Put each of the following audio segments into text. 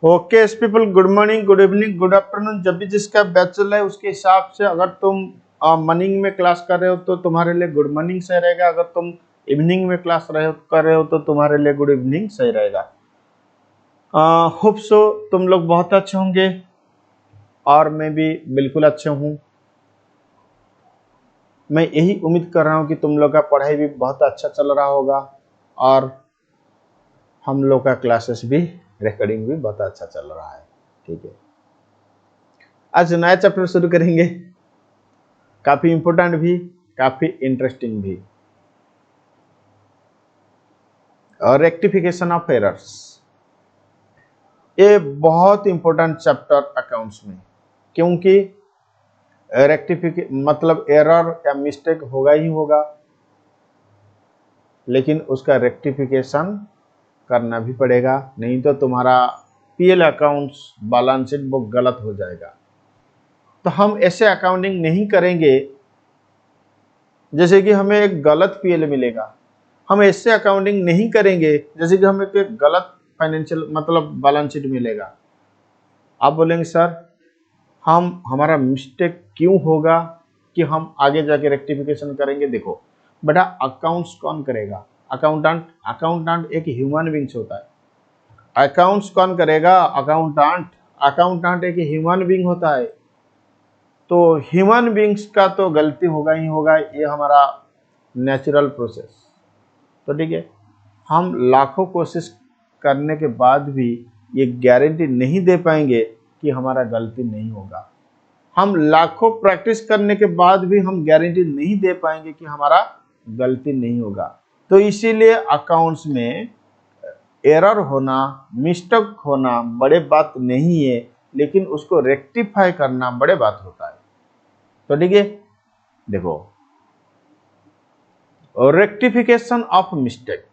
Okay people, good morning, good evening, good afternoon. जब भी जिसका बैच चल रहा है उसके हिसाब से अगर तुम मॉर्निंग में क्लास कर रहे हो तो तुम्हारे लिए गुड मॉर्निंग सही रहेगा। अगर तुम इवनिंग में क्लास कर रहे हो तो तुम्हारे लिए गुड इवनिंग सही रहेगा। होप सो तुम लोग बहुत अच्छे होंगे और मैं भी बिल्कुल अच्छे हूँ। मैं यही उम्मीद कर रहा हूँ कि तुम लोग का पढ़ाई भी बहुत अच्छा चल रहा होगा और हम लोग का क्लासेस भी रिकॉर्डिंग भी बहुत अच्छा चल रहा है। ठीक है, आज नया चैप्टर शुरू करेंगे, काफी इंपॉर्टेंट भी, काफी इंटरेस्टिंग भी। और रेक्टिफिकेशन ऑफ एरर्स, ये बहुत इंपॉर्टेंट चैप्टर अकाउंट्स में, क्योंकि मतलब एरर या मिस्टेक होगा ही होगा, लेकिन उसका रेक्टिफिकेशन करना भी पड़ेगा, नहीं तो तुम्हारा PL accounts balance sheet book गलत हो जाएगा। तो हम ऐसे अकाउंटिंग नहीं करेंगे जैसे कि हमें एक गलत पीएल मिलेगा। हम ऐसे अकाउंटिंग नहीं करेंगे जैसे कि हमें एक गलत फाइनेंशियल मतलब बैलेंस शीट मिलेगा। आप बोलेंगे सर हमारा मिस्टेक क्यों होगा कि हम आगे जाके रेक्टिफिकेशन करेंगे। देखो बेटा, अकाउंट्स कौन करेगा? अकाउंटेंट। अकाउंटेंट एक ह्यूमन बींग्स होता है। अकाउंट्स कौन करेगा? अकाउंटेंट। अकाउंटेंट एक ह्यूमन बींग होता है। तो ह्यूमन बींग्स का तो गलती होगा ही होगा, ये हमारा नेचुरल प्रोसेस। तो ठीक है, हम लाखों कोशिश करने के बाद भी ये गारंटी नहीं दे पाएंगे कि हमारा गलती नहीं होगा। हम लाखों प्रैक्टिस करने के बाद भी हम गारंटी नहीं दे पाएंगे कि हमारा गलती नहीं होगा। तो इसीलिए अकाउंट्स में एरर होना, मिस्टेक होना बड़े बात नहीं है, लेकिन उसको रेक्टिफाई करना बड़े बात होता है। तो ठीक है, देखो रेक्टिफिकेशन ऑफ मिस्टेक।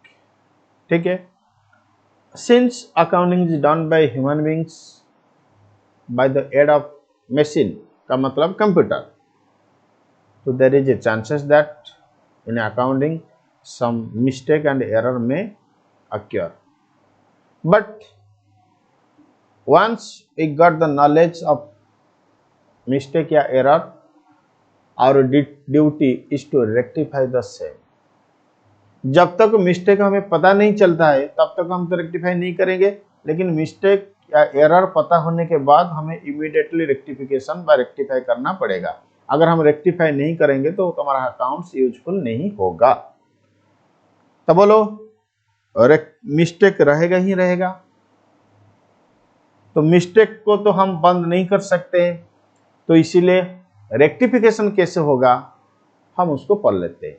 ठीक है, since accounting is done by human beings by the aid of machine का मतलब कंप्यूटर, तो there is a chances that in accounting some mistake and error may occur, but once we got the knowledge of mistake या error, our duty is to rectify the same. जब तक mistake हमें पता नहीं चलता है तब तक हम तो रेक्टिफाई नहीं करेंगे, लेकिन मिस्टेक या एरर पता होने के बाद हमें इमीडिएटली रेक्टिफिकेशन व रेक्टिफाई करना पड़ेगा। अगर हम रेक्टिफाई नहीं करेंगे तो हमारा अकाउंट्स यूजफुल नहीं होगा। तो बोलो मिस्टेक रहेगा ही रहेगा, तो मिस्टेक को तो हम बंद नहीं कर सकते, तो इसीलिए रेक्टिफिकेशन कैसे होगा हम उसको पढ़ लेते हैं।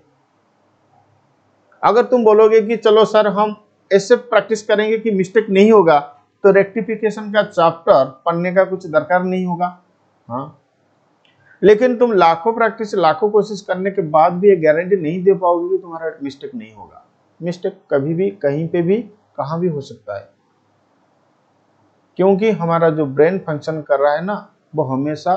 अगर तुम बोलोगे कि चलो सर हम ऐसे प्रैक्टिस करेंगे कि मिस्टेक नहीं होगा, तो रेक्टिफिकेशन का चैप्टर पढ़ने का कुछ दरकार नहीं होगा। हाँ, लेकिन तुम लाखों प्रैक्टिस लाखों कोशिश करने के बाद भी ये गारंटी नहीं दे पाओगे कि तुम्हारा मिस्टेक नहीं होगा। मिस्टेक कभी भी कहीं पे भी कहाँ भी हो सकता है, क्योंकि हमारा जो ब्रेन फंक्शन कर रहा है ना, वो हमेशा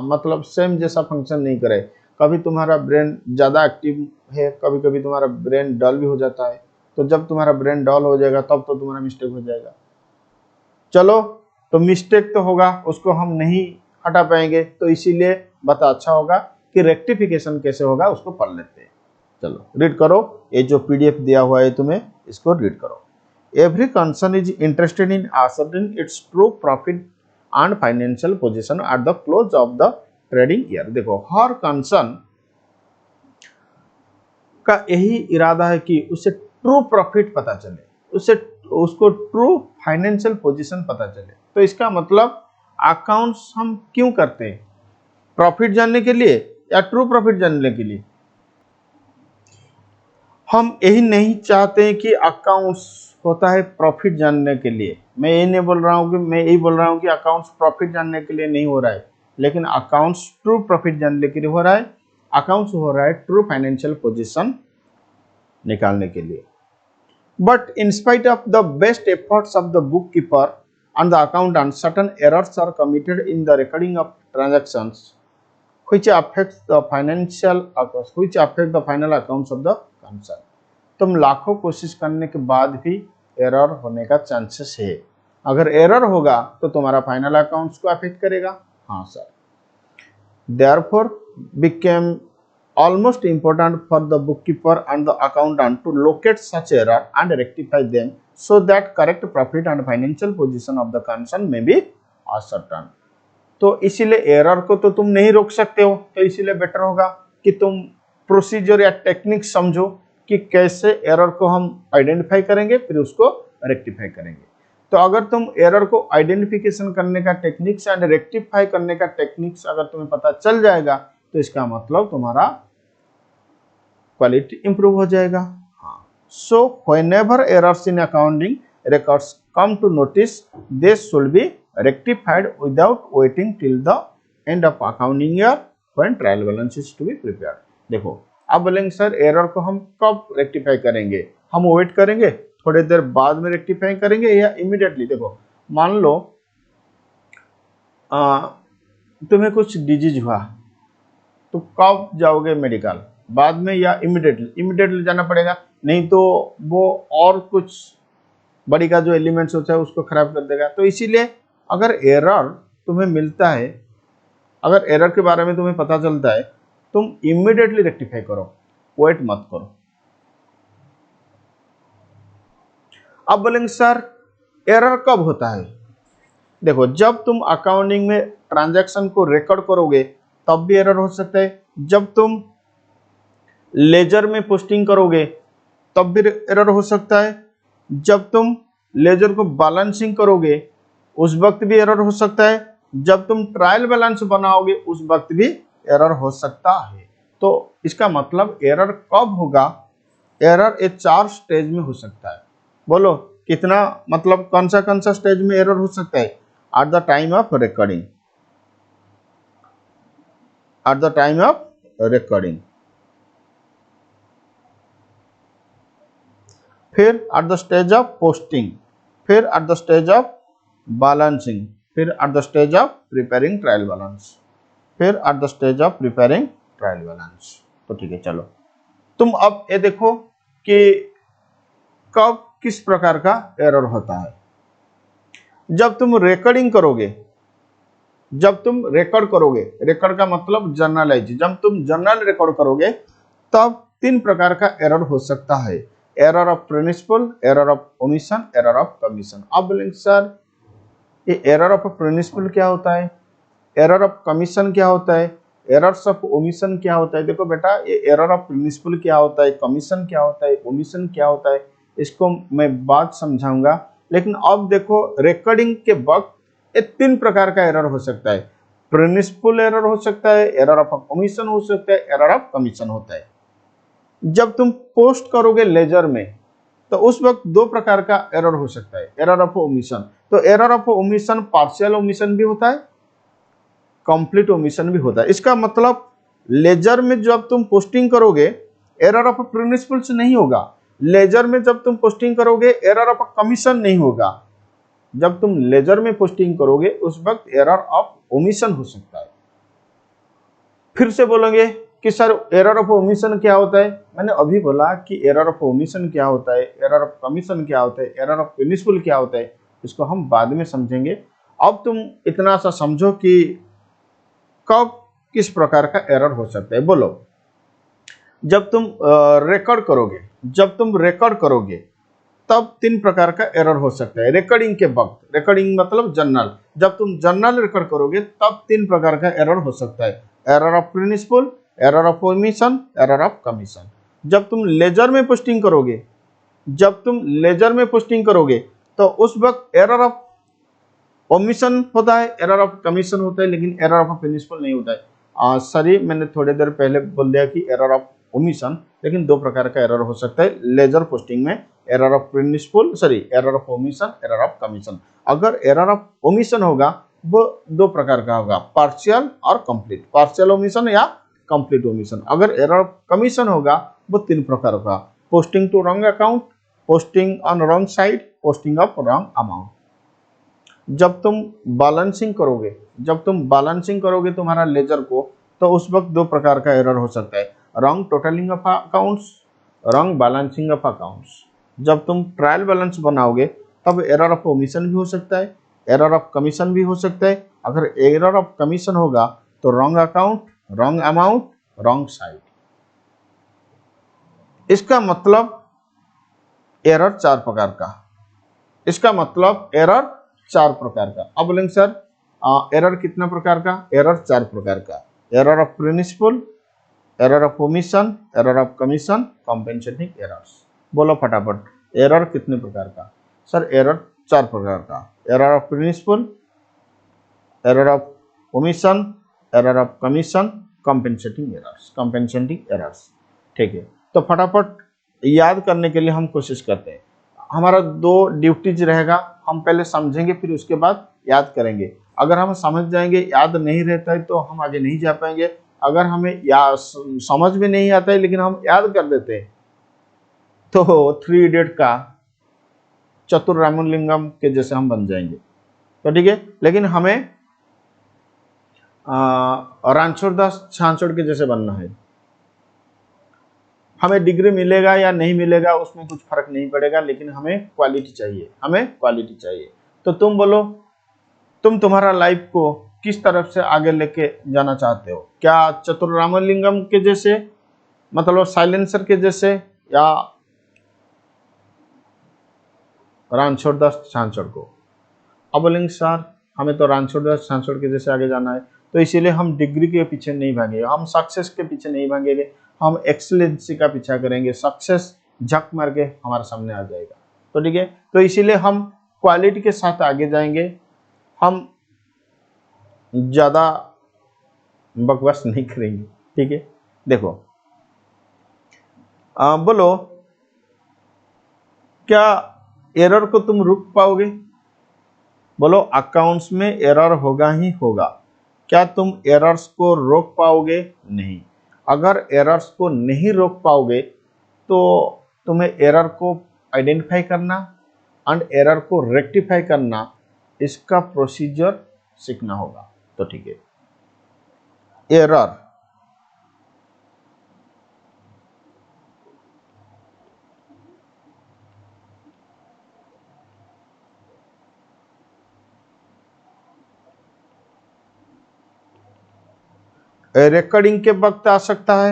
मतलब सेम जैसा फंक्शन नहीं करे। कभी तुम्हारा ब्रेन ज़्यादा एक्टिव है, कभी कभी तुम्हारा ब्रेन डल भी हो जाता है। तो जब तुम्हारा ब्रेन डल हो जाएगा तब तो तुम्हारा मिस्टेक हो जाएगा। चलो, तो मिस्टेक तो होगा, उसको हम नहीं हटा पाएंगे, तो इसीलिए बता अच्छा होगा कि रेक्टिफिकेशन कैसे होगा उसको पढ़ लेते हैं। चलो रीड करो, ये जो पीडीएफ दिया हुआ है तुम्हें, इसको रीड करो। Every concern is interested in ascertaining its true profit and financial position at the close of the trading year। देखो, हर कंसर्न का यही इरादा है कि उसे ट्रू प्रॉफिट पता चले, उसको ट्रू फाइनेंशियल पोजीशन पता चले। तो इसका मतलब अकाउंट्स हम क्यों करते हैं? प्रॉफिट जानने के लिए या ट्रू प्रॉफिट जानने के लिए? हम यही नहीं चाहते कि अकाउंट्स होता है प्रॉफिट जानने के लिए। मैं यही नहीं बोल रहा हूँ कि मैं यही बोल रहा हूँ कि अकाउंट्स प्रॉफिट जानने के लिए नहीं हो रहा है, लेकिन अकाउंट्स ट्रू प्रॉफिट जानने के लिए हो रहा है। अकाउंट्स हो रहा है ट्रू फाइनेंशियल पोजीशन निकालने के लिए। But in spite of the best efforts of the bookkeeper and the accountant, certain errors are committed in the recording of transactions which affects the financial accounts, which affect the final accounts of the concern। तुम लाखों कोशिश करने के बाद भी error होने का chances है। अगर एरर होगा तो तुम्हारा फाइनल अकाउंट्स को अफेक्ट करेगा। हाँ sir, therefore became almost important for the bookkeeper and the accountant to locate such error and rectify them so that correct profit and financial position of the concern may be ascertained। तो इसीलिए error को तो तुम नहीं रोक सकते हो, तो इसीलिए बेटर होगा कि तुम प्रोसीजर या टेक्निक समझो कि कैसे एरर को हम आइडेंटिफाई करेंगे, फिर उसको रेक्टिफाई करेंगे। तो अगर तुम एरर को आइडेंटिफिकेशन करने का टेक्निक्स एंड रेक्टिफाई करने का टेक्निक्स अगर तुम्हें पता चल जाएगा तो इसका मतलब तुम्हारा क्वालिटी इंप्रूव हो जाएगा। हाँ, so whenever errors in accounting records come to notice, they should be rectified without waiting till the end of accounting year when trial balance is to be prepared। देखो, अब बोलेंगे सर एरर को हम कब rectify करेंगे, हम wait करेंगे, थोड़ी देर बाद में रेक्टिफाई करेंगे या इमीडिएटली। देखो, मान लो तुम्हें कुछ डिजीज हुआ तो कब जाओगे मेडिकल, बाद में या इमीडिएटली? इमीडिएटली जाना पड़ेगा, नहीं तो वो और कुछ बॉडी का जो एलिमेंट्स होता है उसको खराब कर देगा। तो इसीलिए अगर एरर तुम्हें मिलता है, अगर एरर के बारे में तुम्हें पता चलता है, तुम इमीडिएटली रेक्टिफाई करो, वेट मत करो। अब बोलेंगे सर एरर कब होता है? देखो, जब तुम अकाउंटिंग में ट्रांजैक्शन को रिकॉर्ड करोगे तब भी एरर हो सकता है, जब तुम लेजर में पोस्टिंग करोगे तब भी एरर हो सकता है, जब तुम लेजर को बैलेंसिंग करोगे उस वक्त भी एरर हो सकता है, जब तुम ट्रायल बैलेंस बनाओगे उस वक्त भी एरर हो सकता है। तो इसका मतलब एरर कब होगा? एरर ये 4 स्टेज में हो सकता है। बोलो कितना, मतलब कौन सा स्टेज में एरर हो सकता है? At the time of recording, at the time of recording, फिर at the stage of posting, फिर at the stage of balancing, फिर at the stage of preparing trial balance, फिर at the stage of preparing trial balance. तो ठीक है, चलो तुम अब ये देखो कि कब किस प्रकार का एरर होता है। जब तुम रिकॉर्डिंग करोगे, जब तुम रिकॉर्ड करोगे, रिकॉर्ड का मतलब जर्नलाइज, जब तुम जर्नल रिकॉर्ड करोगे तब 3 प्रकार का एरर हो सकता है। Error of principal, error of omission, error of commission. अब बोलेंगे सर ये एरर ऑफ प्रिंसिपल क्या होता है, एरर ऑफ कमीशन क्या होता है, एरर्स ऑफ ओमिशन क्या होता है? देखो बेटा, ये एरर ऑफ प्रिंसिपल क्या होता है, कमीशन क्या होता है, ओमिशन क्या होता है, इसको मैं बात समझाऊंगा। लेकिन अब देखो, रिकॉर्डिंग के वक्त ये 3 प्रकार का एरर हो सकता है। प्रिंसिपल एरर हो सकता है, एरर ऑफ ओमिशन हो सकता है, एरर ऑफ कमीशन होता है। जब तुम पोस्ट करोगे लेजर में तो उस वक्त 2 प्रकार का एरर हो सकता है, एरर ऑफ ओमिशन। तो error of omission partial omission भी होता है, कंप्लीट ओमिशन भी होता है। इसका मतलब लेजर में जब तुम पोस्टिंग करोगे एरर ऑफ प्रिंसिपल से नहीं होगा, लेजर में जब तुम पोस्टिंग करोगे एरर ऑफ कमीशन नहीं होगा। जब तुम लेजर में पोस्टिंग करोगे उस वक्त एरर ऑफ ओमिशन हो सकता है। फिर से बोलेंगे कि सर एरर ऑफ ओमिशन क्या होता है? मैंने अभी बोला कि एरर ऑफ ओमिशन क्या होता है, एरर ऑफ कमीशन क्या होता है, एरर ऑफ प्रिंसिपल क्या होता है, इसको हम बाद में समझेंगे। अब तुम इतना सा समझो कि कब किस प्रकार का एरर हो सकता है। बोलो, जब तुम रिकॉर्ड करोगे, जब तुम रिकॉर्ड करोगे तब 3 प्रकार का एरर हो सकता है। रिकॉर्डिंग के वक्त, रिकॉर्डिंग मतलब जर्नल, जब तुम जर्नल रिकॉर्ड करोगे तब 3 प्रकार का एरर हो सकता है। Error of principal, error of omission, error of commission. जब तुम लेजर में पोस्टिंग करोगे, जब तुम लेजर में पोस्टिंग करोगे तो उस वक्त एरर ऑफ ओमिशन होता है, एरर ऑफ कमीशन होता है, लेकिन एरर ऑफ प्रिंसिपल नहीं होता है। सॉरी, मैंने थोड़ी देर पहले बोल दिया कि एरर ऑफ ओमिशन, लेकिन 2 प्रकार का एरर हो सकता है लेजर पोस्टिंग में, error of principal, sorry error of omission, error of commission. अगर एरर ऑफ ओमिशन होगा वो 2 प्रकार का होगा, पार्शियल और कंप्लीट, पार्शियल ओमिशन या कंप्लीट ओमिशन। अगर एरर ऑफ कमीशन होगा वो 3 प्रकार का, posting to wrong account, posting on wrong side, posting of wrong amount. जब तुम बैलेंसिंग करोगे, जब तुम बैलेंसिंग करोगे तुम्हारा लेजर को, तो उस वक्त 2 प्रकार का एरर हो सकता है, wrong totalling of accounts, wrong balancing of accounts. जब तुम ट्रायल बैलेंस बनाओगे तब एरर ऑफ ओमिशन भी हो सकता है, एरर ऑफ कमीशन भी हो सकता है। अगर एरर ऑफ कमीशन होगा तो wrong account, wrong amount, wrong side. इसका मतलब एरर 4 प्रकार का, इसका मतलब एरर 4 प्रकार का। अब बोलेंगे सर एरर कितना प्रकार का? एरर 4 प्रकार का। Error of principal, error of omission, error of commission, compensating errors. बोलो फटाफट, एरर कितने प्रकार का? सर एरर 4 प्रकार का। Error of principal, error of omission, error of commission, compensating errors, compensating errors. ठीक है, तो फटाफट याद करने के लिए हम कोशिश करते हैं। हमारा 2 ड्यूटीज रहेगा, हम पहले समझेंगे फिर उसके बाद याद करेंगे। अगर हम समझ जाएंगे, याद नहीं रहता है तो हम आगे नहीं जा पाएंगे। अगर हमें समझ में नहीं आता है लेकिन हम याद कर देते हैं तो 3 इडियट का चतुर रामलिंगम के जैसे हम बन जाएंगे। तो ठीक है, लेकिन हमें रणछोड़ दास छाछोड़ के जैसे बनना है। हमें डिग्री मिलेगा या नहीं मिलेगा उसमें कुछ फर्क नहीं पड़ेगा, लेकिन हमें क्वालिटी चाहिए, हमें क्वालिटी चाहिए। तो तुम बोलो, तुम्हारा लाइफ को किस तरफ से आगे लेके जाना चाहते हो? क्या चतुर रामलिंगम के जैसे, मतलब साइलेंसर के जैसे, या रणछोड़ दास छाछोड़ को? अब बोलेंगे सर हमें तो रणछोड़ दास छाछोड़ के जैसे आगे जाना है, तो इसीलिए हम डिग्री के पीछे नहीं भागेंगे, हम सक्सेस के पीछे नहीं भागेंगे, हम एक्सीलेंसी का पीछा करेंगे। सक्सेस झक मार के हमारे सामने आ जाएगा। तो ठीक है, तो इसीलिए हम क्वालिटी के साथ आगे जाएंगे, हम ज्यादा बकवास नहीं करेंगे। ठीक है, देखो बोलो क्या एरर को तुम रोक पाओगे? बोलो अकाउंट्स में एरर होगा ही होगा, क्या तुम एरर्स को रोक पाओगे? नहीं। अगर एरर्स को नहीं रोक पाओगे तो तुम्हें एरर को आइडेंटिफाई करना एंड एरर को रेक्टिफाई करना, इसका प्रोसीजर सीखना होगा। तो ठीक है, एरर रिकॉर्डिंग के वक्त आ सकता है,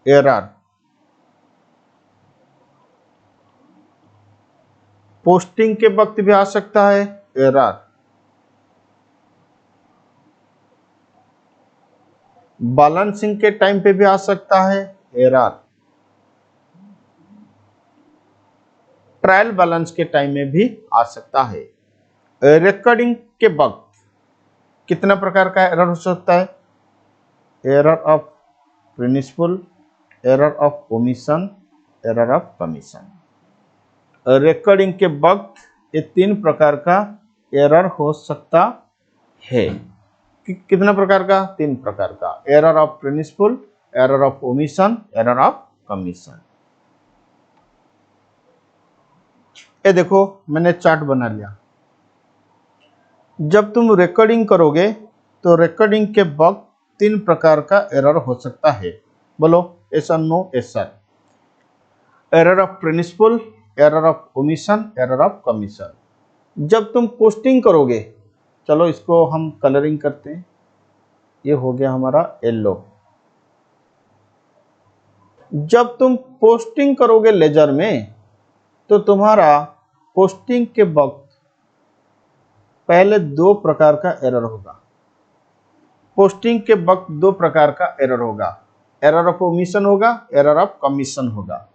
एरर पोस्टिंग के वक्त भी आ सकता है, एरर बैलेंसिंग के टाइम पे भी आ सकता है, एरर ट्रायल बैलेंस के टाइम में भी आ सकता है। रिकॉर्डिंग के वक्त कितना प्रकार का एरर हो सकता है? Error of principal, error of omission, error of commission. Recording के वक्त ये 3 प्रकार का एरर हो सकता है। कितना प्रकार का? 3 प्रकार का। Error of principal, error of omission, error of commission. ये देखो मैंने चार्ट बना लिया। जब तुम रिकॉर्डिंग करोगे तो रिकॉर्डिंग के वक्त 3 प्रकार का एरर हो सकता है। बोलो यस और no? Yes sir. Error of principal, error of omission, error of commission. जब तुम पोस्टिंग करोगे, चलो इसको हम कलरिंग करते हैं, ये हो गया हमारा येलो। जब तुम पोस्टिंग करोगे लेजर में तो तुम्हारा पोस्टिंग के वक्त पहले 2 प्रकार का एरर होगा। पोस्टिंग के वक्त 2 प्रकार का एरर होगा, एरर ऑफ ओमिशन होगा, एरर ऑफ कमीशन होगा।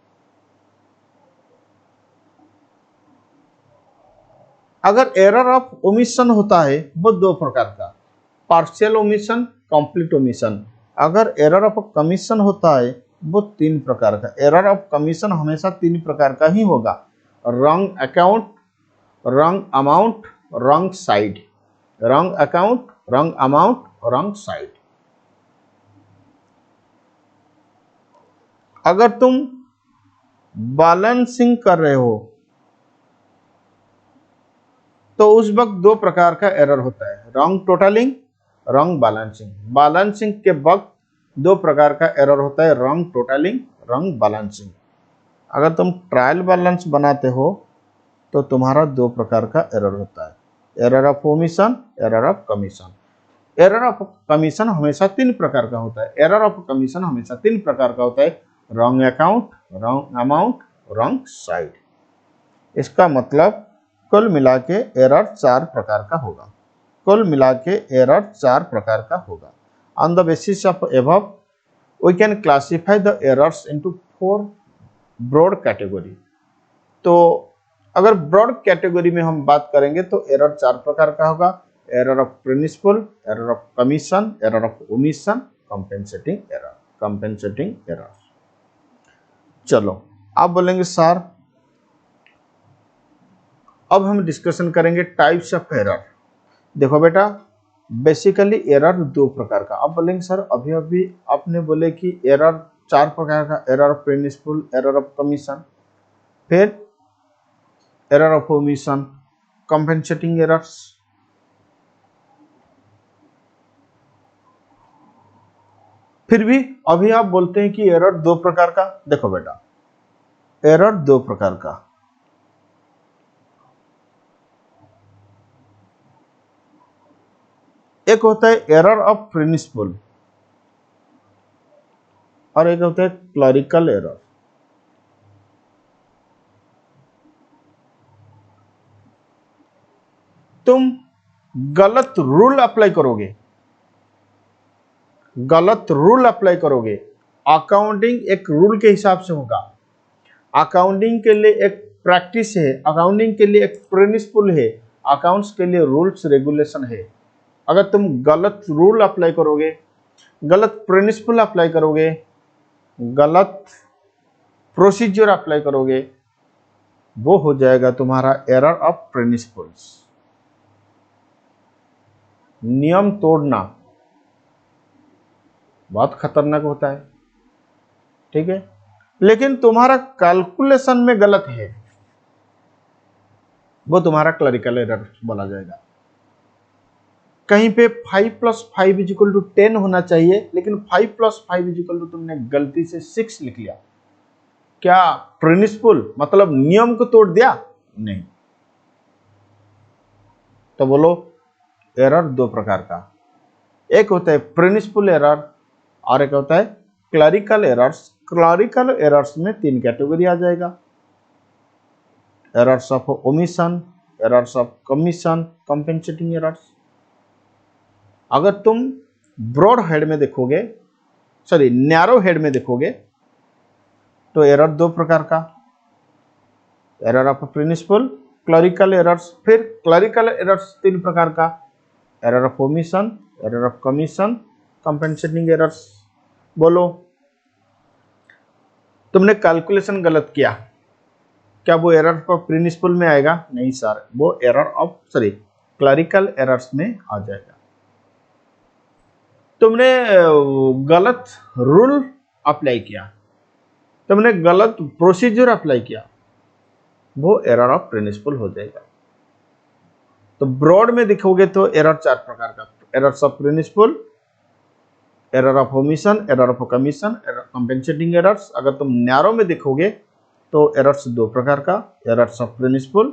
अगर एरर ऑफ ओमिशन होता है वो 2 प्रकार का, पार्शियल ओमिशन, कंप्लीट ओमिशन। अगर एरर ऑफ कमीशन होता है वो 3 प्रकार का। एरर ऑफ कमीशन हमेशा 3 प्रकार का ही होगा, wrong account, wrong amount, wrong side. Wrong account, wrong amount, wrong side. अगर तुम बैलेंसिंग कर रहे हो तो उस वक्त 2 प्रकार का एरर होता है, wrong totalling, wrong balancing. Balancing के वक्त 2 प्रकार का एरर होता है, रॉन्ग टोटलिंग, रॉन्ग बैलेंसिंग। अगर तुम ट्रायल बैलेंस बनाते हो तो तुम्हारा दो प्रकार का एरर होता है, error of omission, error of commission. Error of commission हमेशा तीन प्रकार का होता है, एरर ऑफ कमीशन हमेशा तीन प्रकार का होता है, wrong account, wrong amount, wrong side. इसका मतलब कुल मिला के एरर चार प्रकार का होगा, कुल मिला के एरर चार प्रकार का होगा। On the basis of above we can classify the errors into four broad category. तो अगर ब्रॉड कैटेगरी में हम बात करेंगे तो एरर चार प्रकार का होगा, error of principal, error of commission, error of omission, compensating error, compensating error. चलो आप बोलेंगे सर अब हम डिस्कशन करेंगे टाइप्स ऑफ एरर। देखो बेटा बेसिकली एरर दो प्रकार का। आप बोलेंगे सर अभी अभी आपने बोले कि एरर चार प्रकार का, error of principal, error of commission, फिर error of omission, compensating errors. फिर भी अभी आप बोलते हैं कि एरर दो प्रकार का। देखो बेटा एरर दो प्रकार का, एक होता है एरर ऑफ प्रिंसिपल और एक होता है क्लरिकल एरर। तुम गलत रूल अप्लाई करोगे, गलत रूल अप्लाई करोगे। अकाउंटिंग एक रूल के हिसाब से होगा, अकाउंटिंग के लिए एक प्रैक्टिस है, अकाउंटिंग के लिए एक प्रिंसिपल है, अकाउंट्स के लिए रूल्स रेगुलेशन है। अगर तुम गलत रूल अप्लाई करोगे, गलत प्रिंसिपल अप्लाई करोगे, गलत प्रोसीजर अप्लाई करोगे, वो हो जाएगा तुम्हारा एरर ऑफ प्रिंसिपल्स। नियम तोड़ना बहुत खतरनाक होता है, ठीक है, लेकिन तुम्हारा कैलकुलेशन में गलत है, वो तुम्हारा क्लरिकल एरर बोला जाएगा। कहीं पे 5 + 5 = 10 होना चाहिए, लेकिन 5 + 5 = तुमने गलती से 6 लिख लिया। क्या प्रिंसिपल मतलब नियम को तोड़ दिया? नहीं। तो बोलो एरर दो प्रकार का, एक होता है प्रिंसिपल एरर और एक होता है क्लरिकल एरर्स। क्लरिकल एरर्स में तीन कैटेगरी आ जाएगा, errors of omission, errors of commission, compensating errors. अगर तुम ब्रॉड हेड में देखोगे, सॉरी नैरो हेड में देखोगे, तो एरर दो प्रकार का, error of principal, clerical errors. फिर क्लरिकल एरर्स तीन प्रकार का, error of omission, error of commission, compensating errors. बोलो तुमने कैलकुलेशन गलत किया, क्या वो एरर ऑफ प्रिंसिपल में आएगा? नहीं सर, वो error of sorry clerical errors में आ जाएगा। तुमने गलत रूल अप्लाई किया, तुमने गलत प्रोसीजर अप्लाई किया, वो एरर ऑफ प्रिंसिपल हो जाएगा। तो ब्रॉड में देखोगे तो एरर चार प्रकार का, errors of principal, error of omission, error of commission, compensating errors. अगर तुम नैरो में देखोगे तो एरर्स दो प्रकार का, errors of principal,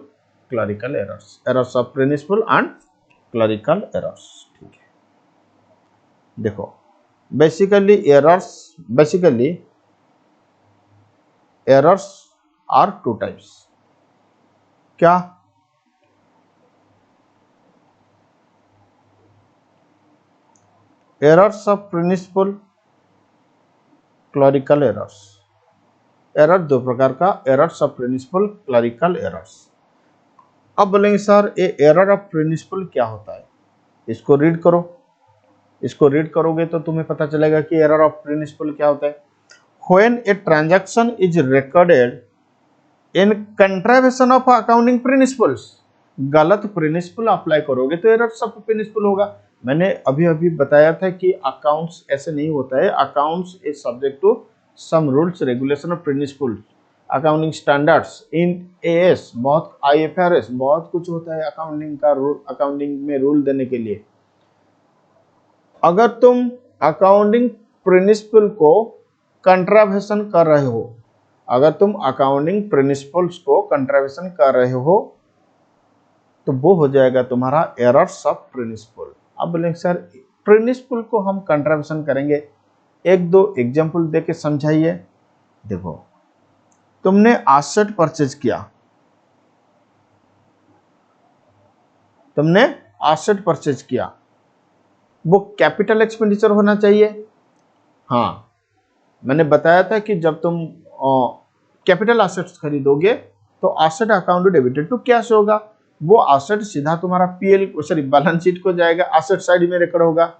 clerical errors, errors of principle and clerical errors. ठीक है, देखो basically errors are two types. क्या? Errors of principal, clerical errors. Error दो प्रकार का, errors of principal, clerical errors. अब बोलेंगे सर ये एरर ऑफ प्रिंसिपल क्या होता है? इसको रीड करो, इसको रीड करोगे तो तुम्हें पता चलेगा कि एरर ऑफ प्रिंसिपल क्या होता है। When a transaction is recorded in contravention of accounting principles, गलत प्रिंसिपल अप्लाई करोगे तो एरर ऑफ प्रिंसिपल होगा। मैंने अभी अभी बताया था कि अकाउंट्स ऐसे नहीं होता है, accounts is subject to some rules regulation of principle, accounting standards in AS, बहुत आईएफआरएस, बहुत कुछ होता है अकाउंटिंग का रूल, अकाउंटिंग में रूल देने के लिए। अगर तुम अकाउंटिंग प्रिंसिपल को कंट्रावेशन कर रहे हो अगर तुम अकाउंटिंग प्रिंसिपल्स को कंट्रीब्यूशन कर रहे हो तो वो हो जाएगा तुम्हारा एरर्स ऑफ प्रिंसिपल। अब बोलेंगे सर प्रिंसिपल को हम कंट्रीब्यूशन करेंगे, एक दो एग्जांपल देके समझाइए। देखो तुमने एसेट परचेज किया, तुमने एसेट परचेज किया, वो कैपिटल एक्सपेंडिचर होना चाहिए। हाँ मैंने बताया था कि जब तुम कैपिटल एसेट्स खरीदोगे तो asset account debited to cash होगा, वो एसेट सीधा तुम्हारा पीएल सॉरी बैलेंस शीट को जाएगा, एसेट साइड में रिकॉर्ड होगा।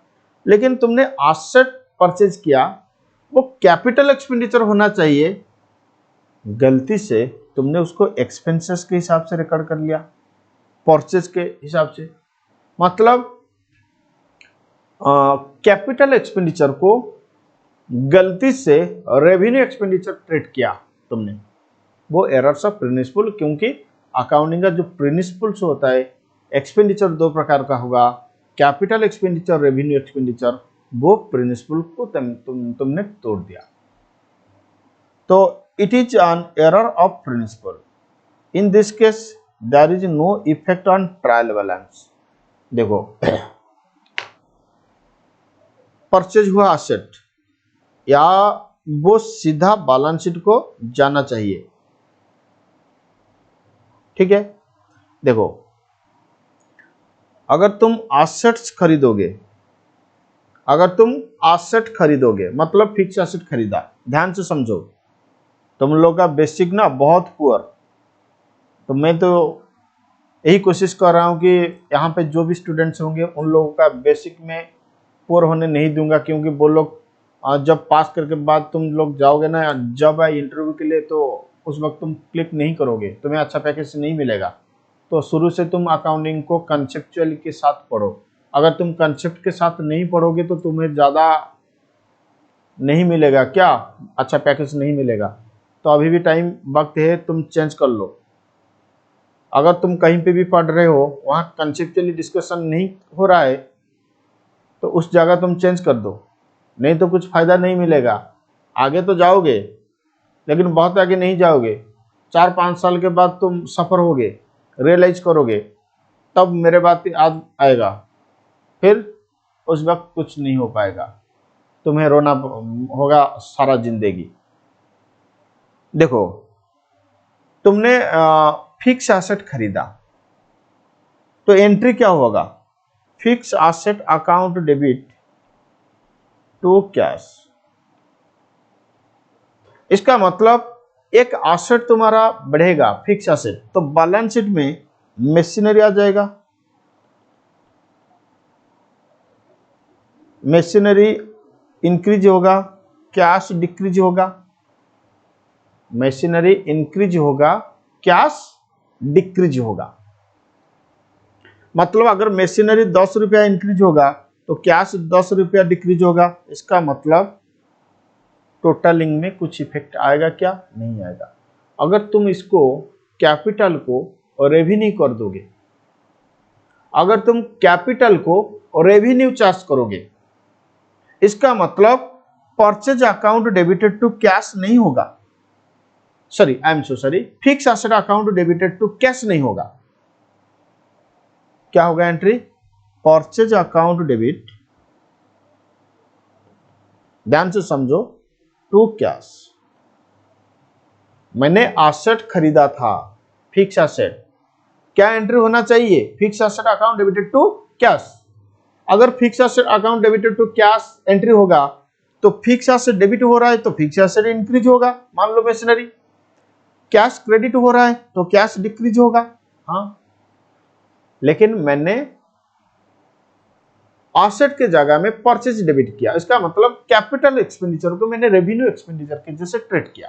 लेकिन तुमने एसेट परचेज किया, वो कैपिटल एक्सपेंडिचर होना चाहिए, गलती से तुमने उसको एक्सपेंसेस के हिसाब से रिकॉर्ड कर लिया, परचेज के हिसाब से। मतलब कैपिटल एक्सपेंडिचर को गलती से रेवेन्यू एक्सपेंडिचर ट्रीट किया तुमने, वो एरर्स ऑफ प्रिंसिपल। क्योंकि अकाउंटिंग का जो प्रिंसिपल्स होता है, एक्सपेंडिचर दो प्रकार का होगा, कैपिटल एक्सपेंडिचर, रेवेन्यू एक्सपेंडिचर, वो प्रिंसिपल को तुमने तोड़ दिया। तो it is an error of principle. In this case there is no effect on trial balance. देखो परचेज हुआ एसेट या वो सीधा बैलेंस शीट को जाना चाहिए, ठीक है। देखो अगर तुम एसेट्स खरीदोगे, अगर तुम एसेट खरीदोगे मतलब फिक्स एसेट खरीदा, ध्यान से समझो, तुम लोग का बेसिक ना बहुत पुअर, तो मैं तो यही कोशिश कर रहा हूं कि यहाँ पे जो भी स्टूडेंट्स होंगे उन लोगों का बेसिक में पुअर होने नहीं दूंगा, क्योंकि वो लोग जब पास करके बाद तुम लोग जाओगे ना जब इंटरव्यू के लिए, तो उस वक्त तुम क्लिक नहीं करोगे, तुम्हें अच्छा पैकेज नहीं मिलेगा। तो शुरू से तुम अकाउंटिंग को कंसेप्चुअल के साथ पढ़ो। अगर तुम कंसेप्ट के साथ नहीं पढ़ोगे तो तुम्हें ज़्यादा नहीं मिलेगा, क्या अच्छा पैकेज नहीं मिलेगा। तो अभी भी टाइम वक्त है, तुम चेंज कर लो। अगर तुम कहीं पे भी पढ़ रहे हो वहाँ कंसेप्चुअली डिस्कशन नहीं हो रहा है तो उस जगह तुम चेंज कर दो, नहीं तो कुछ फायदा नहीं मिलेगा। आगे तो जाओगे लेकिन बहुत आगे नहीं जाओगे, 4-5 साल के बाद तुम सफर होगे, रियलाइज करोगे, तब मेरे बात याद आएगा, फिर उस वक्त कुछ नहीं हो पाएगा, तुम्हें रोना होगा सारा जिंदगी। देखो तुमने फिक्स एसेट खरीदा तो एंट्री क्या होगा, fix asset account debit to cash. इसका मतलब एक एसेट तुम्हारा बढ़ेगा, फिक्स एसेट, तो बैलेंस शीट में मशीनरी आ जाएगा, मशीनरी इंक्रीज होगा, कैश डिक्रीज होगा, मशीनरी इंक्रीज होगा, कैश डिक्रीज होगा। मतलब अगर मशीनरी 10 रुपया इंक्रीज होगा तो कैश 10 रुपया डिक्रीज होगा। इसका मतलब टोटलिंग में कुछ इफेक्ट आएगा क्या, नहीं आएगा। अगर तुम इसको कैपिटल को रेवेन्यू कर दोगे, अगर तुम कैपिटल को रेवेन्यू चार्ज करोगे, इसका मतलब purchase account debited to cash नहीं होगा, sorry I am so sorry, fix asset account debited to cash नहीं होगा। क्या होगा एंट्री, परचेज अकाउंट डेबिट, ध्यान से समझो, टू कैश। मैंने एसेट खरीदा था, फिक्स एसेट, क्या एंट्री होना चाहिए, fix asset account debited to cash. अगर fix asset account debited to cash entry होगा तो फिक्स एसेट डेबिट हो रहा है तो फिक्स एसेट इंक्रीज होगा, मान लो मशीनरी। कैश क्रेडिट हो रहा है तो कैश डिक्रीज होगा। हाँ, लेकिन मैंने एसेट के जगह में परचेज डेबिट किया, इसका मतलब कैपिटल एक्सपेंडिचर को मैंने रेवेन्यू एक्सपेंडिचर के जैसे ट्रीट किया,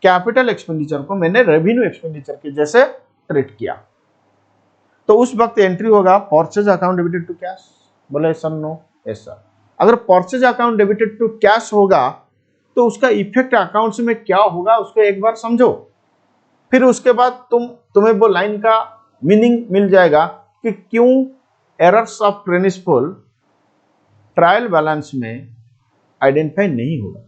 कैपिटल एक्सपेंडिचर को मैंने रेवेन्यू एक्सपेंडिचर के जैसे ट्रीट किया, तो उस वक्त एंट्री होगा purchase account debited to cash. बोले सर नो, ऐसा अगर purchase account debited to cash होगा तो उसका इफेक्ट अकाउंट्स में क्या होगा उसको एक बार समझो, फिर उसके बाद तुम्हें वो लाइन का मीनिंग मिल जाएगा कि क्यों errors of principle trial balance में आइडेंटिफाई नहीं होगा।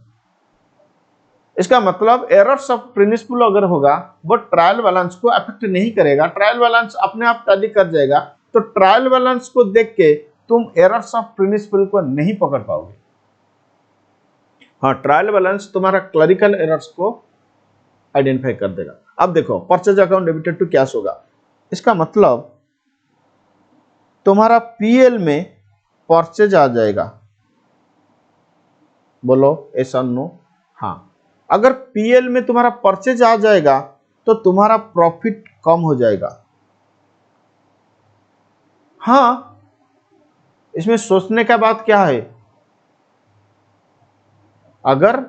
इसका मतलब एरर्स ऑफ प्रिंसिपल अगर होगा वो ट्रायल बैलेंस को अफेक्ट नहीं करेगा, ट्रायल बैलेंस अपने आप टैली कर जाएगा। तो ट्रायल बैलेंस को देख के तुम एरर्स ऑफ प्रिंसिपल को नहीं पकड़ पाओगे। हाँ, ट्रायल बैलेंस तुम्हारा क्लरिकल एरर्स को आइडेंटिफाई कर देगा। अब देखो, purchase account debited to cash होगा, इसका मतलब तुम्हारा पीएल में परचेज आ जाएगा। बोलो ऐसा नो? हाँ, अगर पीएल में तुम्हारा परचेज आ जाएगा तो तुम्हारा प्रॉफिट कम हो जाएगा। हाँ, इसमें सोचने का बात क्या है, अगर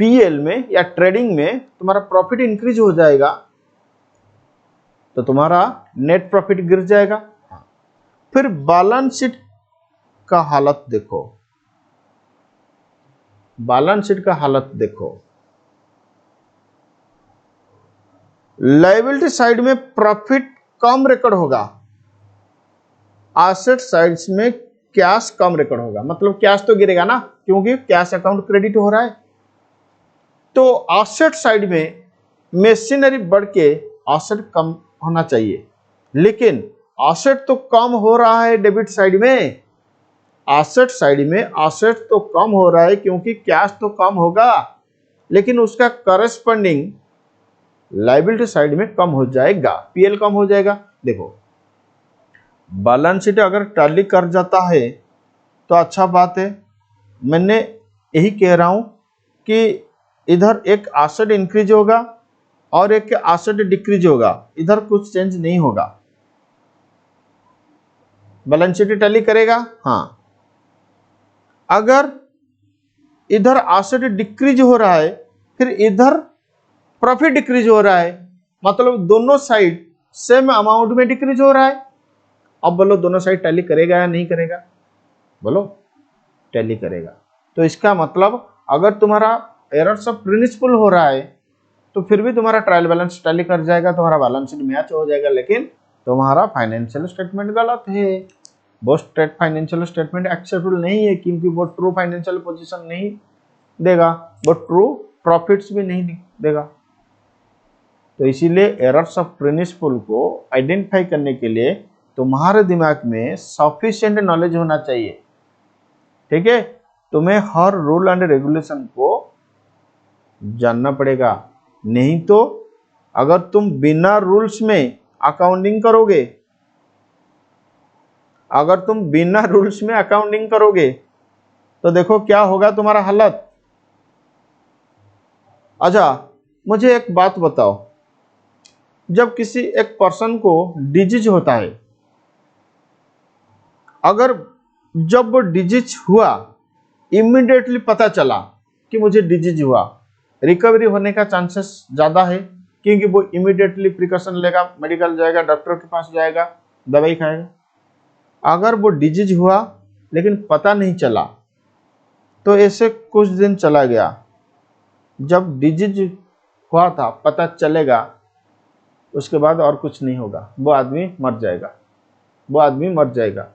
पीएल में या ट्रेडिंग में तुम्हारा प्रॉफिट इंक्रीज हो जाएगा तो तुम्हारा नेट प्रॉफिट गिर जाएगा। फिर बैलेंस शीट का हालत देखो, बैलेंस शीट का हालत देखो। लायबिलिटी साइड में प्रॉफिट कम रिकॉर्ड होगा, एसेट साइड में कैश कम रिकॉर्ड होगा। मतलब कैश तो गिरेगा ना, क्योंकि कैश अकाउंट क्रेडिट हो रहा है। तो एसेट साइड में मशीनरी बढ़ के एसेट कम होना चाहिए, लेकिन एसेट तो कम हो रहा है डेबिट साइड में। एसेट साइड में एसेट तो कम हो रहा है क्योंकि कैश तो कम होगा, लेकिन उसका करस्पॉन्डिंग लायबिलिटी साइड में कम हो जाएगा, पीएल कम हो जाएगा। देखो, बैलेंस शीट अगर टैली कर जाता है तो अच्छा बात है। मैंने यही कह रहा हूं कि इधर एक एसेट इंक्रीज होगा और एक एसेट डिक्रीज होगा, इधर कुछ चेंज नहीं होगा। बैलेंस शीट टैली करेगा। हाँ, अगर इधर एसेट डिक्रीज हो रहा है फिर इधर प्रॉफिट डिक्रीज हो रहा है, मतलब दोनों साइड सेम अमाउंट में डिक्रीज हो रहा है। अब बोलो दोनों साइड टैली करेगा या नहीं करेगा? बोलो टैली करेगा। तो इसका मतलब अगर तुम्हारा एरर्स ऑफ प्रिंसिपल हो रहा है तो फिर भी तुम्हारा ट्रायल बैलेंस टैली कर जाएगा, तुम्हारा बैलेंस शीट मैच हो जाएगा, लेकिन तुम्हारा फाइनेंशियल स्टेटमेंट गलत है। वो फाइनेंशियल स्टेटमेंट एक्सेप्टेबल नहीं है क्योंकि वो ट्रू फाइनेंशियल पोजीशन नहीं देगा, वो ट्रू प्रॉफिट्स भी नहीं देगा। तो इसीलिए एरर्स ऑफ प्रिंसिपल को आइडेंटिफाई करने के लिए तुम्हारे दिमाग में सफिशिएंट नॉलेज होना चाहिए। ठीक है, तुम्हें हर रूल एंड रेगुलेशन को जानना पड़ेगा, नहीं तो अगर तुम बिना रूल्स में अकाउंटिंग करोगे, अगर तुम बिना रूल्स में अकाउंटिंग करोगे तो देखो क्या होगा तुम्हारा हालत। अच्छा, मुझे एक बात बताओ, जब किसी एक पर्सन को डिजीज होता है, अगर जब वो डिजीज हुआ, इमीडिएटली पता चला कि मुझे डिजीज हुआ, रिकवरी होने का चांसेस ज़्यादा है क्योंकि वो इमीडिएटली प्रिकॉशन लेगा, मेडिकल जाएगा, डॉक्टर के पास जाएगा, दवाई खाएगा। अगर वो डिजीज हुआ लेकिन पता नहीं चला तो ऐसे कुछ दिन चला गया, जब डिजीज हुआ था पता चलेगा, उसके बाद और कुछ नहीं होगा, वो आदमी मर जाएगा, वो आदमी मर जाएगा।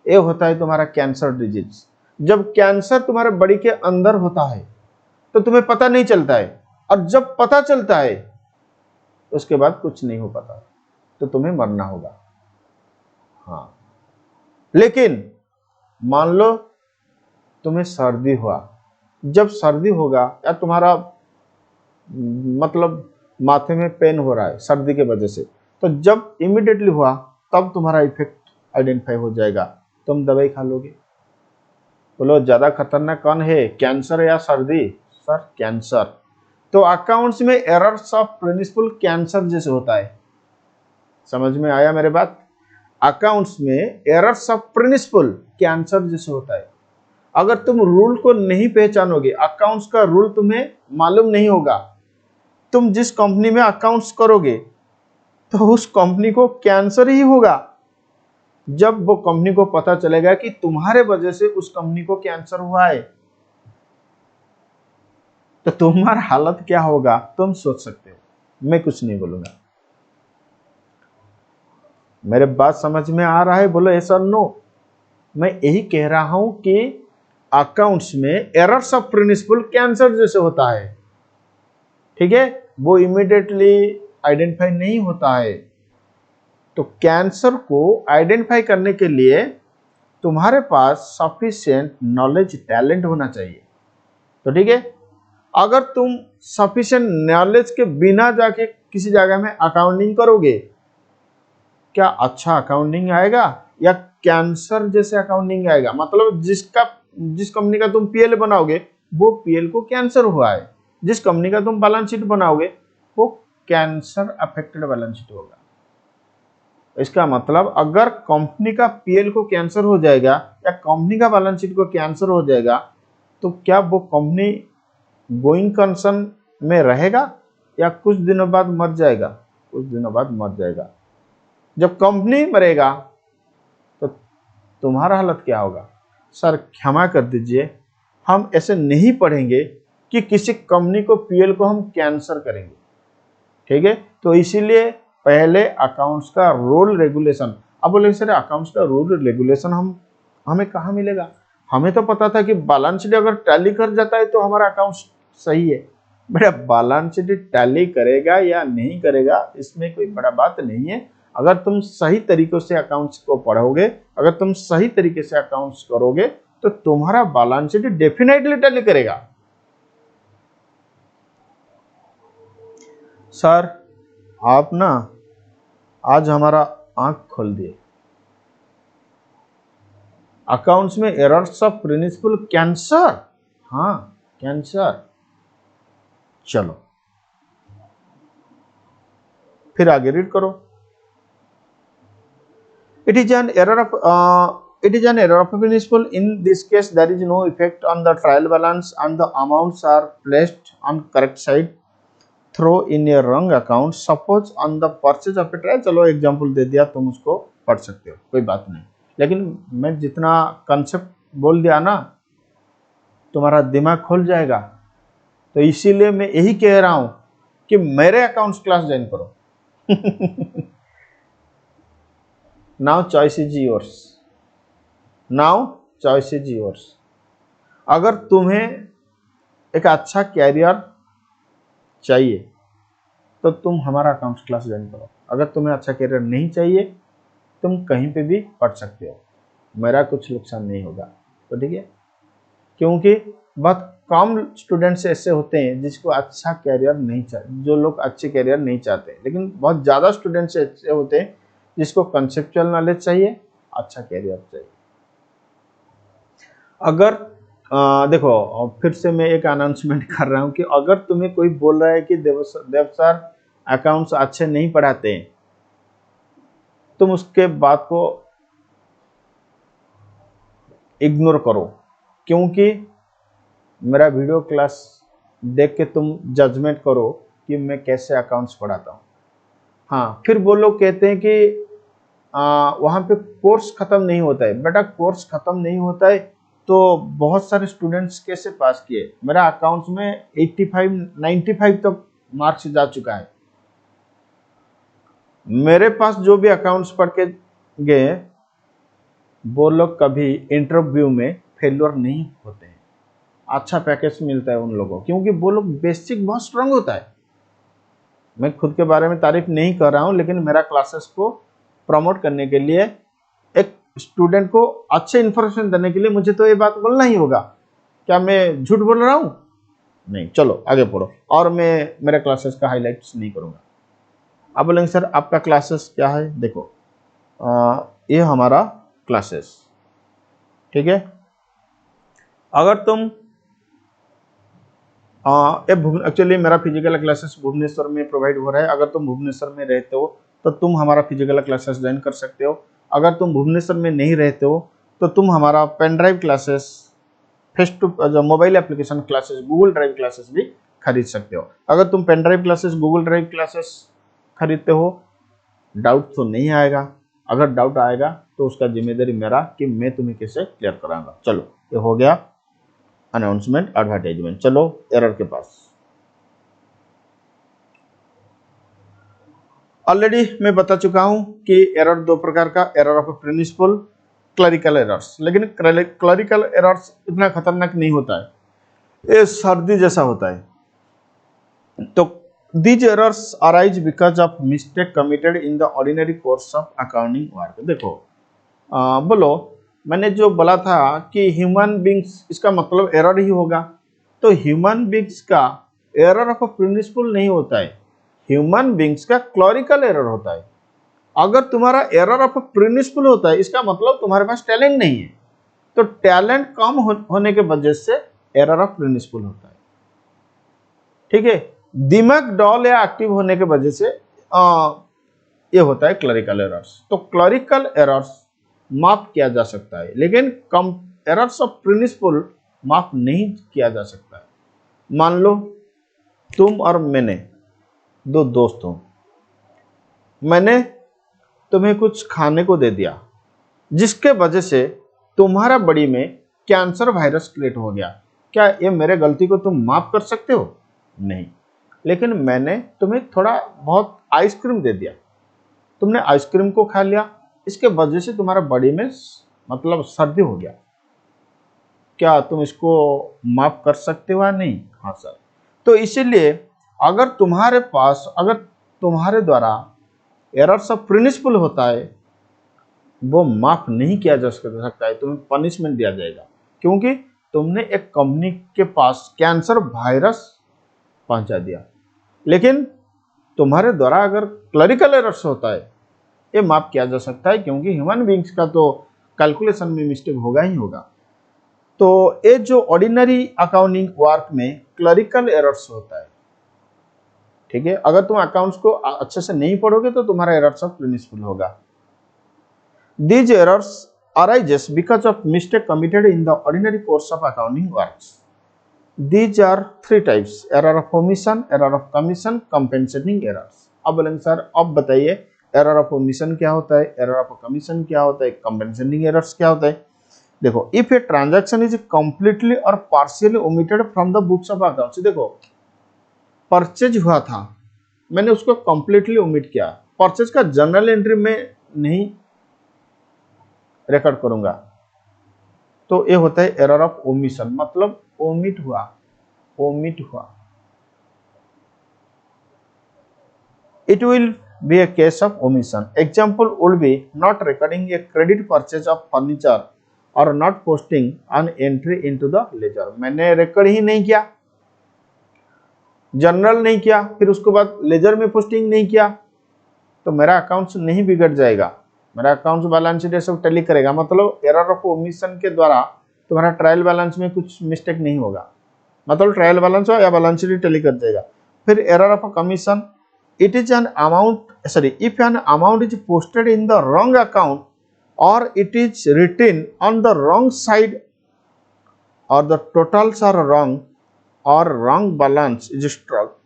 ये होता है तुम्हारा कैंसर डिजीज। जब कैंसर तुम्हारे बॉडी के अंदर होता है तो तुम्हें पता नहीं चलता है, और जब पता चलता है उसके बाद कुछ नहीं हो पाता, तो तुम्हें मरना होगा। हाँ, लेकिन मान लो तुम्हें सर्दी हुआ, जब सर्दी होगा या तुम्हारा मतलब माथे में पेन हो रहा है सर्दी के वजह से, तो जब इमीडिएटली हुआ तब तुम्हारा इफेक्ट आइडेंटिफाई हो जाएगा, तुम दवाई खा लोगे। बोलो ज्यादा खतरनाक कौन है, कैंसर या सर्दी? Sir cancer. तो अकाउंट्स में एरर्स ऑफ प्रिंसिपल कैंसर जैसे होता है। समझ में आया मेरे बात? अकाउंट्स में एरर्स ऑफ प्रिंसिपल कैंसर जैसे होता है। अगर तुम रूल को नहीं पहचानोगे, अकाउंट्स का रूल तुम्हें मालूम नहीं होगा, तुम जिस कंपनी में अकाउंट्स करोगे तो उस कंपनी को कैंसर ही होगा। जब वो कंपनी को पता चलेगा कि तुम्हारे वजह से उस कंपनी को कैंसर हुआ है, तो तुम्हारा हालत क्या होगा तुम सोच सकते हो। मैं कुछ नहीं बोलूंगा। मेरे बात समझ में आ रहा है? बोलो ऐसा नो। मैं यही कह रहा हूं कि अकाउंट्स में एरर्स ऑफ प्रिंसिपल कैंसर जैसे होता है, ठीक है, वो इमीडिएटली आइडेंटिफाई नहीं होता है। तो कैंसर को आइडेंटिफाई करने के लिए तुम्हारे पास सफिशिएंट नॉलेज टैलेंट होना चाहिए। तो ठीक है, अगर तुम सफिशिएंट नॉलेज के बिना जाके किसी जगह में अकाउंटिंग करोगे, क्या अच्छा अकाउंटिंग आएगा या कैंसर जैसे अकाउंटिंग आएगा? मतलब जिस कंपनी का तुम पीएल बनाओगे वो पीएल को कैंसर हुआ है, जिस कंपनी का तुम बैलेंस शीट बनाओगे वो कैंसर अफेक्टेड बैलेंस शीट होगा। इसका मतलब अगर कंपनी का पीएल को कैंसर हो जाएगा या कंपनी का बैलेंस शीट को कैंसर हो जाएगा, तो क्या वो कंपनी गोइंग कंसर्न में रहेगा या कुछ दिनों बाद मर जाएगा? कुछ दिनों बाद मर जाएगा। जब कंपनी मरेगा तो तुम्हारा हालत क्या होगा? सर क्षमा कर दीजिए, हम ऐसे नहीं पढ़ेंगे कि किसी कंपनी को पीएल को हम कैंसर करेंगे, ठीक है। तो इसीलिए पहले अकाउंट्स का रूल रेगुलेशन। अब बोले सर अकाउंट्स का रूल रेगुलेशन हमें कहाँ मिलेगा? हमें तो पता था कि बैलेंस शीट अगर टैली कर जाता है तो हमारा अकाउंट सही है। बेटा बैलेंस शीट टैली करेगा या नहीं करेगा इसमें कोई बड़ा बात नहीं है। अगर तुम सही तरीके से अकाउंट्स को पढ़ोगे, अगर तुम सही तरीके से अकाउंट्स करोगे तो तुम्हारा बैलेंस शीट डेफिनेटली टैली करेगा। सर आप ना आज हमारा आंख खोल दिए। अकाउंट्स में एरर्स ऑफ प्रिंसिपल कैंसर, हाँ कैंसर। चलो फिर आगे रीड करो। It is an error of principle. In this case, there is no effect on the trial balance, and the amounts are placed on correct side. Throw in a wrong account. Suppose on the purchase of a trial, चलो example दे दिया, तुम उसको पढ़ सकते हो, कोई बात नहीं। लेकिन मैं जितना कंसेप्ट बोल दिया ना, तुम्हारा दिमाग खुल जाएगा। तो इसीलिए मैं यही कह रहा हूं कि मेरे अकाउंट्स क्लास ज्वाइन करो। Now choice is yours, now choice is yours. अगर तुम्हें एक अच्छा कैरियर चाहिए तो तुम हमारा अकाउंट्स क्लास ज्वाइन करो। अगर तुम्हें अच्छा कैरियर नहीं चाहिए, तुम कहीं पे भी पढ़ सकते हो, मेरा कुछ नुकसान नहीं होगा। तो ठीक है, क्योंकि बहुत कम स्टूडेंट्स ऐसे होते हैं जिसको अच्छा कैरियर नहीं चाहते, जो लोग अच्छे कैरियर नहीं चाहते, लेकिन बहुत ज़्यादा स्टूडेंट्स ऐसे होते हैं जिसको कंसेप्चुअल नॉलेज चाहिए, अच्छा कैरियर चाहिए। अगर देखो फिर से मैं एक अनाउंसमेंट कर रहा हूं कि अगर तुम्हें कोई बोल रहा है कि देव सर अकाउंट्स अच्छे नहीं पढ़ाते हैं, तुम उसके बात को इग्नोर करो, क्योंकि मेरा वीडियो क्लास देख के तुम जजमेंट करो कि मैं कैसे अकाउंट्स पढ़ाता हूँ। हाँ, फिर वो लोग कहते हैं कि वहाँ पे कोर्स खत्म नहीं होता है। बेटा कोर्स खत्म नहीं होता है तो बहुत सारे स्टूडेंट्स कैसे पास किए? मेरा अकाउंट्स में 85 95 तक मार्क्स जा चुका है। मेरे पास जो भी अकाउंट्स पढ़ के गए वो लोग कभी इंटरव्यू में फेल्योर नहीं होते हैं, अच्छा पैकेज मिलता है उन लोगों को, क्योंकि वो लोग बेसिक बहुत स्ट्रांग होता है। मैं खुद के बारे में तारीफ नहीं कर रहा हूँ, लेकिन मेरा क्लासेस को प्रमोट करने के लिए, एक स्टूडेंट को अच्छे इन्फॉर्मेशन देने के लिए मुझे तो ये बात बोलना ही होगा। क्या मैं झूठ बोल रहा हूँ? नहीं। चलो आगे पढ़ो, और मैं मेरे क्लासेस का हाईलाइट्स नहीं करूँगा। आप बोलेंगे सर आपका क्लासेस क्या है? देखो ये हमारा क्लासेस, ठीक है। अगर तुम एक्चुअली मेरा फिजिकल क्लासेस भुवनेश्वर में प्रोवाइड हो रहा है। अगर तुम भुवनेश्वर में रहते हो तो तुम हमारा फिजिकल क्लासेस ज्वाइन कर सकते हो। अगर तुम भुवनेश्वर में नहीं रहते हो तो तुम हमारा pen drive classes, face to जो mobile application classes, Google drive classes भी खरीद सकते हो। अगर तुम pen drive classes, Google drive classes खरीदते हो, डाउट तो नहीं आएगा। अगर डाउट आएगा तो उसका जिम्मेदारी मेरा कि मैं तुम्हें कैसे क्लियर कराऊंगा। चलो ये हो गया अनाउंसमेंट, एडवर्टाइजमेंट। चलो एरर के पास। ऑलरेडी मैं बता चुका हूं कि एरर दो प्रकार का, error of principal clerical errors, लेकिन क्लरिकल एरर्स इतना खतरनाक नहीं होता है, ये सर्दी जैसा होता है। तो these errors arise because of mistake committed in the ordinary course of accounting work. देखो बोलो, मैंने जो बोला था कि ह्यूमन बींग्स, इसका मतलब एरर ही होगा। तो ह्यूमन बींग्स का एरर ऑफ प्रिंसिपल नहीं होता है, ह्यूमन बींग्स का क्लरिकल एरर होता है। अगर तुम्हारा एरर ऑफ प्रिंसिपल होता है, इसका मतलब तुम्हारे पास टैलेंट नहीं है। तो टैलेंट कम होने के वजह से एरर ऑफ प्रिंसिपल होता है, ठीक है। दिमाग डॉल या एक्टिव होने के वजह से ये होता है क्लरिकल एरर्स। तो क्लरिकल एरर्स माफ किया जा सकता है, लेकिन कम एरर्स ऑफ प्रिंसिपल माफ नहीं किया जा सकता है। मान लो तुम और मैंने दो दोस्त हो, मैंने तुम्हें कुछ खाने को दे दिया, जिसके वजह से तुम्हारा बॉडी में कैंसर वायरस क्रिएट हो गया। क्या ये मेरे गलती को तुम माफ कर सकते हो? नहीं। लेकिन मैंने तुम्हें थोड़ा बहुत आइसक्रीम दे दिया, तुमने आइसक्रीम को खा लिया, इसके वजह से तुम्हारा बॉडी में मतलब सर्दी हो गया। क्या तुम इसको माफ कर सकते हो या नहीं? हाँ सर। तो इसीलिए अगर तुम्हारे द्वारा एरर्स ऑफ प्रिंसिपल होता है, वो माफ नहीं किया जा सकता है, तुम्हें पनिशमेंट दिया जाएगा, क्योंकि तुमने एक कंपनी के पास कैंसर वायरस पहुंचा दिया। लेकिन तुम्हारे द्वारा अगर क्लरिकल एरर्स होता है, ये माफ किया जा सकता है, क्योंकि ह्यूमन बींग्स का तो कैलकुलेशन में मिस्टेक होगा ही होगा। तो ये जो ऑर्डिनरी अकाउंटिंग वर्क में क्लरिकल एरर्स होता है, ठीक है। अगर तुम अकाउंट्स को अच्छे से नहीं पढ़ोगे तो तुम्हारा एरर्स ऑफ प्रिंसिपल होगा। These errors arises because of mistake committed in the ordinary course of accounting works. These are three types: error of omission, error of commission, compensating errors. अब बोलेंगे सर अब बताइए एरर ऑफ ओमिशन क्या होता है, error of commission क्या होता है, कंपेंसेटिंग एरर्स क्या होता है। देखो, if a transaction is completely और partially omitted from the books of accounts. देखो, परचेज हुआ था, मैंने उसको कंप्लीटली ओमिट किया, परचेज का जर्नल एंट्री में नहीं रिकॉर्ड करूंगा, तो ये होता है एरर ऑफ ओमिशन, मतलब ओमिट हुआ। It will be a case of omission. Example would be not recording a credit purchase of furniture or not posting an entry into the ledger. मैंने रिकॉर्ड ही नहीं किया, जर्नल नहीं किया, फिर उसके बाद लेजर में पोस्टिंग नहीं किया, तो मेरा अकाउंट्स नहीं बिगड़ जाएगा, मेरा अकाउंट्स बैलेंस शीट सब टैली करेगा। मतलब एरर ऑफ ओमिशन के द्वारा तुम्हारा ट्रायल बैलेंस में कुछ मिस्टेक नहीं होगा, मतलब ट्रायल बैलेंस हो या बैलेंस शीट टैली कर देगा। फिर error of commission, it is an amount, sorry, if an amount is posted in the wrong account or it is written on the wrong side or the totals are wrong or wrong balance is struck,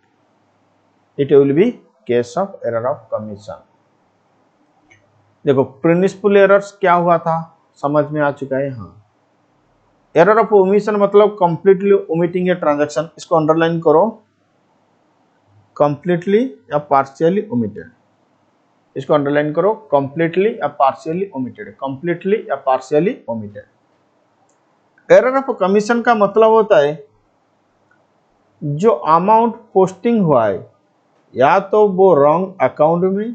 it will be case of error of commission. देखो, principal errors क्या हुआ था समझ में आ चुका है। हाँ, error of omission मतलब कंप्लीटली ओमिटिंग ए ट्रांजैक्शन, इसको अंडरलाइन करो, कंप्लीटली या पार्शियली ओमिटेड, इसको अंडरलाइन करो, कंप्लीटली या पार्शियली ओमिटेड, कंप्लीटली या partially omitted. Error of commission का मतलब होता है जो अमाउंट पोस्टिंग हुआ है या तो वो रॉन्ग अकाउंट में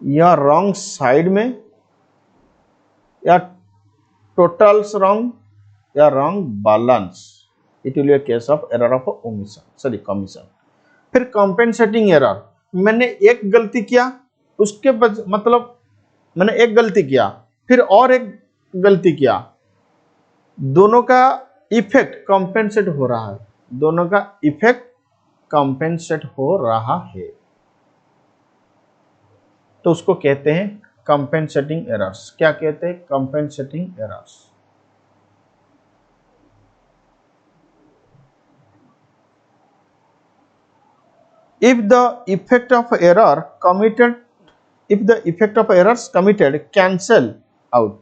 या रॉन्ग साइड में या टोटल्स रॉन्ग या wrong balance, it will be a case of error of omission, sorry commission. फिर कॉम्पेंसेटिंग एरर, मैंने एक गलती किया, उसके मतलब मैंने एक गलती किया फिर और एक गलती किया, दोनों का इफेक्ट कॉम्पेंसेट हो रहा है, दोनों का इफेक्ट कॉम्पेंसेट हो रहा है, तो उसको कहते हैं कॉम्पेंसेटिंग एरर्स। क्या कहते हैं? Compensating errors. If the effect of errors committed cancel out,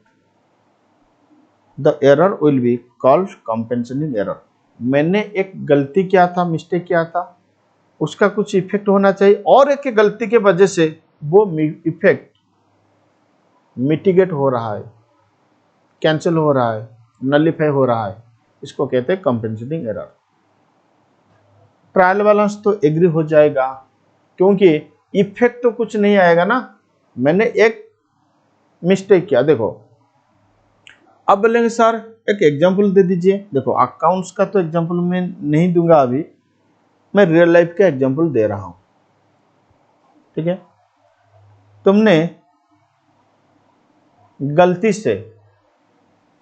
the error will be called compensating error. मैंने एक गलती किया था, मिस्टेक किया था, उसका कुछ इफेक्ट होना चाहिए और एक गलती के वजह से वो इफेक्ट मिटिगेट हो रहा है, कैंसिल हो रहा है, नलिफाई हो रहा है, इसको कहते हैं कंपेंसेटिंग एरर। ट्रायल बैलेंस तो एग्री हो जाएगा क्योंकि इफेक्ट तो कुछ नहीं आएगा ना, मैंने एक मिस्टेक किया। देखो अब बोलेंगे सर एक एग्जांपल दे दीजिए। देखो अकाउंट्स का तो एग्जांपल मैं नहीं दूंगा अभी, मैं रियल लाइफ का एग्जांपल दे रहा हूं, ठीक है। तुमने गलती से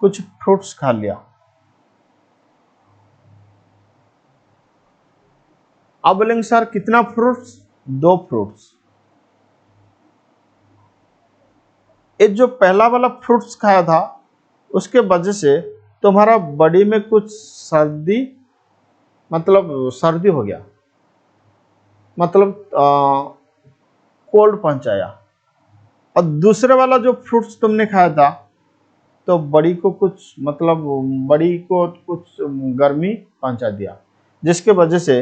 कुछ फ्रूट्स खा लिया, अब बोलेंगे सर कितना फ्रूट्स, 2 फ्रूट्स। ये जो पहला वाला फ्रूट्स खाया था उसके वजह से तुम्हारा बॉडी में कुछ सर्दी, मतलब सर्दी हो गया, मतलब कोल्ड पहुंचाया। और दूसरे वाला जो फ्रूट्स तुमने खाया था तो बॉडी को कुछ, मतलब बॉडी को कुछ गर्मी पहुंचा दिया, जिसके वजह से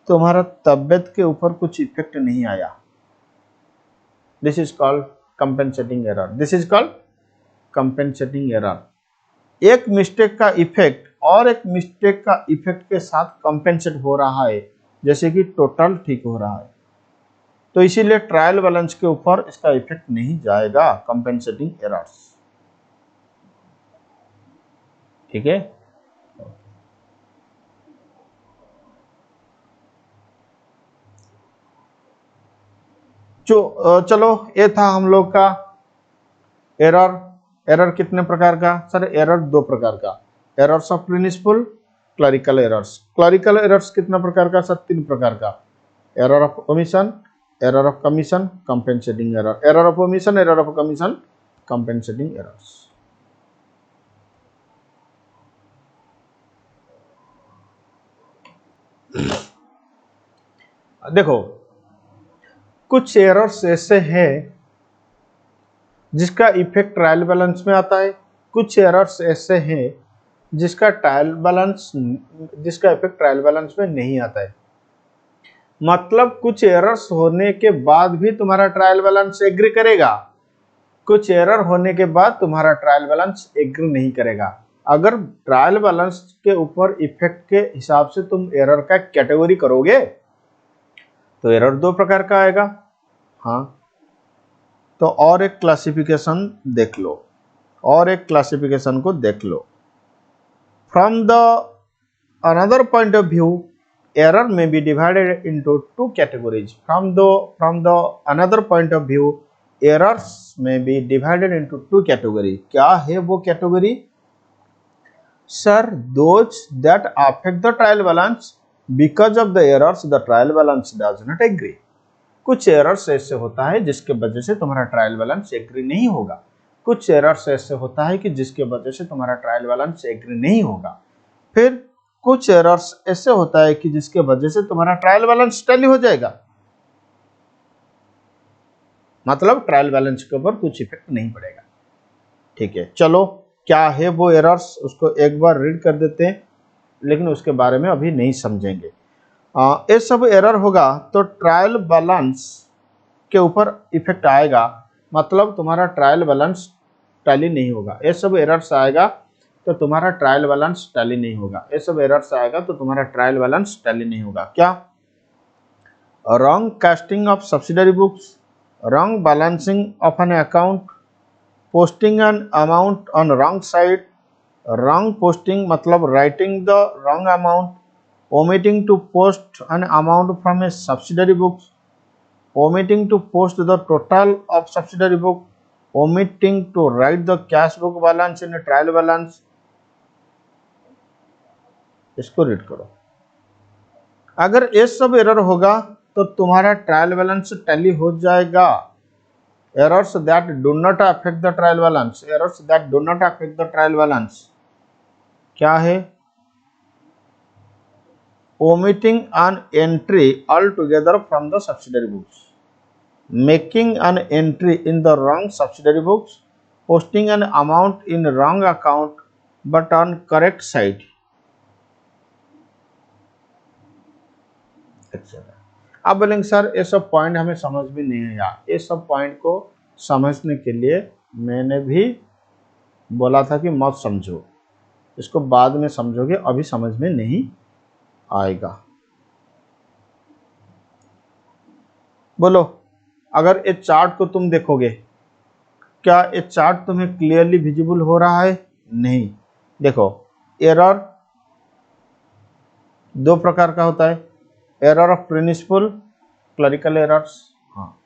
तुम्हारा तबियत के ऊपर कुछ इफेक्ट नहीं आया। This is called compensating error, this is called compensating error. एक मिस्टेक का इफेक्ट और एक मिस्टेक का इफेक्ट के साथ कंपेंसेट हो रहा है, जैसे कि टोटल ठीक हो रहा है, तो इसीलिए ट्रायल बैलेंस के ऊपर इसका इफेक्ट नहीं जाएगा, कंपेंसेटिंग एरर्स, ठीक है। चलो ये था हम लोग का एरर। एरर कितने प्रकार का सर? एरर 2 प्रकार का, errors of principal, clerical errors. Clerical errors कितना प्रकार का सर? 3 प्रकार का, error of omission, error of commission, compensating error. Error of omission, error of commission, compensating errors. देखो कुछ एरर्स ऐसे हैं जिसका इफेक्ट ट्रायल बैलेंस में आता है, कुछ एरर्स ऐसे हैं जिसका इफेक्ट ट्रायल बैलेंस में नहीं आता है। मतलब कुछ एरर्स होने के बाद भी तुम्हारा ट्रायल बैलेंस एग्री करेगा, कुछ एरर होने के बाद तुम्हारा ट्रायल बैलेंस एग्री नहीं करेगा। अगर ट्रायल बैलेंस के ऊपर इफेक्ट के हिसाब से तुम एरर का कैटेगरी करोगे तो एरर 2 प्रकार का आएगा। हाँ, तो और एक क्लासिफिकेशन देख लो, और एक क्लासिफिकेशन को देख लो। From the another point of view, error may be divided into 2 categories. From the another point of view, errors may be divided into 2 categories. क्या है वो category? Sir, those that affect the trial balance, because of the errors the trial balance does not agree. कुछ errors ऐसे होता है जिसके वजह से तुम्हारा ट्रायल बैलेंस एग्री नहीं होगा, कुछ एरर्स ऐसे होता है कि जिसके वजह से तुम्हारा ट्रायल बैलेंस एग्री नहीं होगा। फिर कुछ एरर्स ऐसे होता है कि जिसके वजह से तुम्हारा ट्रायल बैलेंस टैली हो जाएगा, मतलब ट्रायल बैलेंस के ऊपर कुछ इफेक्ट नहीं पड़ेगा, ठीक है। चलो क्या है वो एरर्स उसको एक बार रीड कर देते हैं, लेकिन उसके बारे में अभी नहीं समझेंगे। ये सब एरर होगा तो ट्रायल बैलेंस के ऊपर इफेक्ट आएगा, मतलब तुम्हारा ट्रायल बैलेंस टैली नहीं होगा। ये सब एरर्स आएगा तो तुम्हारा ट्रायल बैलेंस टैली नहीं होगा, ये सब एरर्स आएगा तो तुम्हारा ट्रायल बैलेंस टैली नहीं होगा। क्या? Wrong casting of subsidiary books, wrong balancing of an account, posting an amount on wrong side, wrong posting मतलब writing the wrong amount, omitting to post an amount from a subsidiary books, omitting to post the total of subsidiary book, omitting to write the cash book balance in a trial balance। इसको read करो। अगर ये सब error होगा तो तुम्हारा trial balance tally हो जाएगा। Errors that do not affect the trial balance, errors that do not affect the trial balance क्या है? omitting an entry altogether from the subsidiary books, making an entry in the wrong subsidiary books, posting an amount in wrong account but on correct side, etc। अब बोलेंगे sir ये सब point हमें समझ में नहीं आया, ये सब पॉइंट को समझने के लिए मैंने भी बोला था कि मत समझो, इसको बाद में समझोगे, अभी समझ में नहीं आएगा। बोलो, अगर इस चार्ट को तुम देखोगे, क्या ये चार्ट तुम्हें क्लियरली विजिबल हो रहा है? नहीं। देखो, एरर दो प्रकार का होता है, error of principal, clerical errors. हाँ,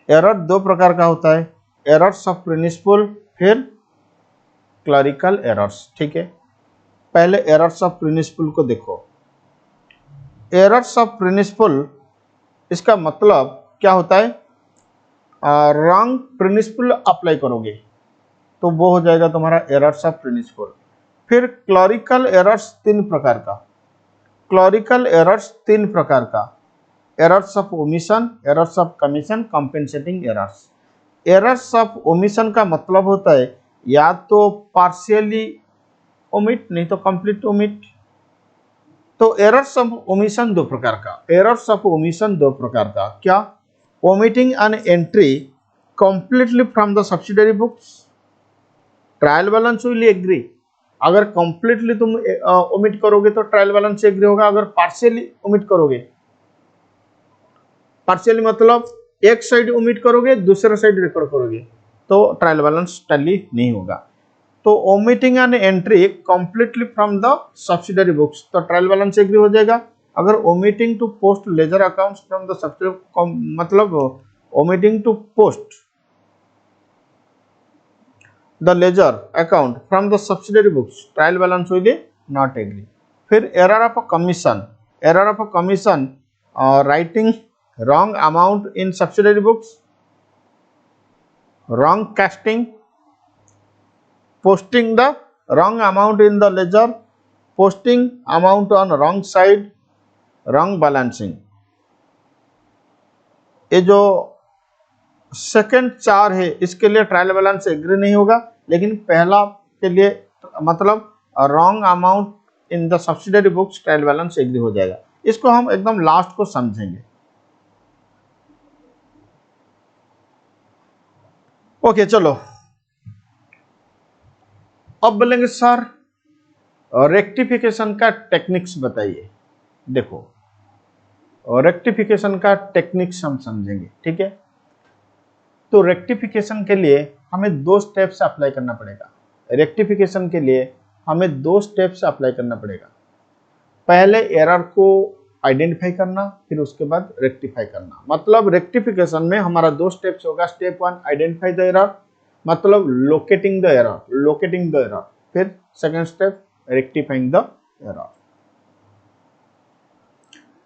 एरर दो प्रकार का होता है, एरर्स ऑफ प्रिंसिपल फिर क्लरिकल एरर्स। ठीक है, पहले एरर्स ऑफ प्रिंसिपल को देखो। एरर्स ऑफ प्रिंसिपल, इसका मतलब क्या होता है? रॉन्ग प्रिंसिपल अप्लाई करोगे तो वो हो जाएगा तुम्हारा एरर्स ऑफ प्रिंसिपल। फिर क्लरिकल एरर्स तीन प्रकार का, क्लरिकल एरर्स तीन प्रकार का, errors of omission, errors of commission, compensating errors. Errors of omission का मतलब होता है या तो पार्शियली ओमिट, नहीं तो कंप्लीट ओमिट। तो एरर्स ऑफ ओमिशन दो प्रकार का, एरर्स ऑफ ओमिशन दो प्रकार का। क्या? Omitting an entry completely from the subsidiary books, trial balance will agree. अगर कंप्लीटली तुम ओमिट करोगे तो ट्रायल बैलेंस एग्री होगा। अगर पार्शियली ओमिट करोगे, पार्शियली मतलब एक साइड ओमिट करोगे, दूसरा साइड रिकॉर्ड करोगे, तो ट्रायल बैलेंस टैली नहीं होगा। तो omitting an entry completely from the subsidiary books, तो ट्रायल बैलेंस एग्री हो जाएगा। अगर omitting to post ledger accounts from the subsidiary, मतलब omitting to post the ledger account from the subsidiary books, trial balance will not agree. फिर error of commission, error of commission, writing wrong amount in subsidiary books, wrong casting, posting the wrong amount in the ledger, posting amount on wrong side, wrong balancing। ये जो second चार है इसके लिए trial balance agree नहीं होगा, लेकिन पहला के लिए मतलब wrong amount in the subsidiary books trial balance agree हो जाएगा। इसको हम एकदम लास्ट को समझेंगे। ओके, चलो अब बोलेंगे सर रेक्टिफिकेशन का टेक्निक्स बताइए। देखो, रेक्टिफिकेशन का टेक्निक्स हम समझेंगे, ठीक है। तो रेक्टिफिकेशन के लिए हमें दो स्टेप्स अप्लाई करना पड़ेगा। रेक्टिफिकेशन के लिए हमें दो स्टेप्स अप्लाई करना पड़ेगा। पहले एरर को आइडेंटिफाई करना, फिर उसके बाद रेक्टिफाई करना। मतलब रेक्टिफिकेशन में हमारा दो स्टेप्स होगा। Step one, identify the error, मतलब locating the error, locating the error. फिर second step, rectifying the error.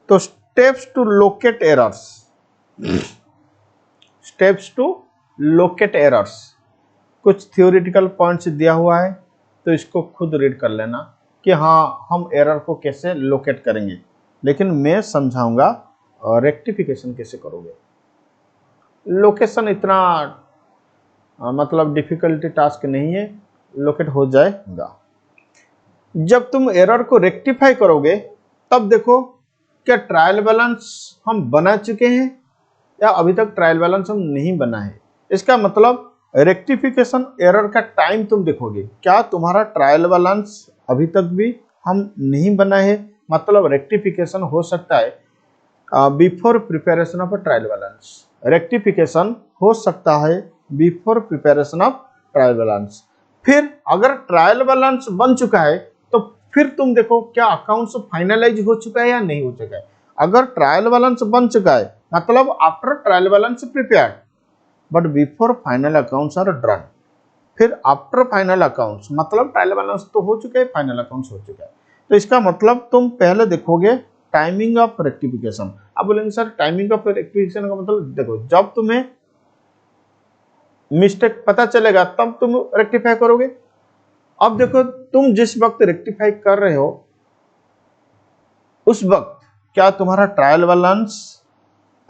तो steps to locate errors, steps to locate errors, कुछ थ्योरेटिकल पॉइंट्स दिया हुआ है, तो इसको खुद रीड कर लेना कि हाँ हम एरर को कैसे लोकेट करेंगे, लेकिन मैं समझाऊंगा रेक्टिफिकेशन कैसे करोगे। लोकेशन इतना मतलब डिफिकल्टी टास्क नहीं है, लोकेट हो जाएगा। जब तुम एरर को रेक्टिफाई करोगे तब देखो क्या ट्रायल बैलेंस हम बना चुके हैं या अभी तक ट्रायल बैलेंस हम नहीं बना है। इसका मतलब रेक्टिफिकेशन एरर का टाइम तुम देखोगे, क्या तुम्हारा ट्रायल बैलेंस अभी तक भी हम नहीं बना है, मतलब रेक्टिफिकेशन हो सकता है before preparation of trial balance. Rectification हो सकता है before preparation of trial balance. फिर अगर ट्रायल बैलेंस बन चुका है तो फिर तुम देखो क्या अकाउंट्स फाइनलाइज हो चुका है या नहीं हो चुका है। अगर ट्रायल बैलेंस बन चुका है मतलब after trial balance prepared but before final accounts are drawn. फिर आफ्टर फाइनल अकाउंट्स मतलब ट्रायल बैलेंस तो हो चुका है, फाइनल अकाउंट्स हो चुका है। तो इसका मतलब तुम पहले देखोगे टाइमिंग ऑफ रेक्टिफिकेशन। अब बोलेंगे सर टाइमिंग ऑफ रेक्टिफिकेशन का मतलब, देखो जब तुम्हें मिस्टेक पता चलेगा तब तुम रेक्टिफाई करोगे। अब देखो तुम जिस वक्त रेक्टिफाई कर रहे हो उस वक्त क्या तुम्हारा ट्रायल बैलेंस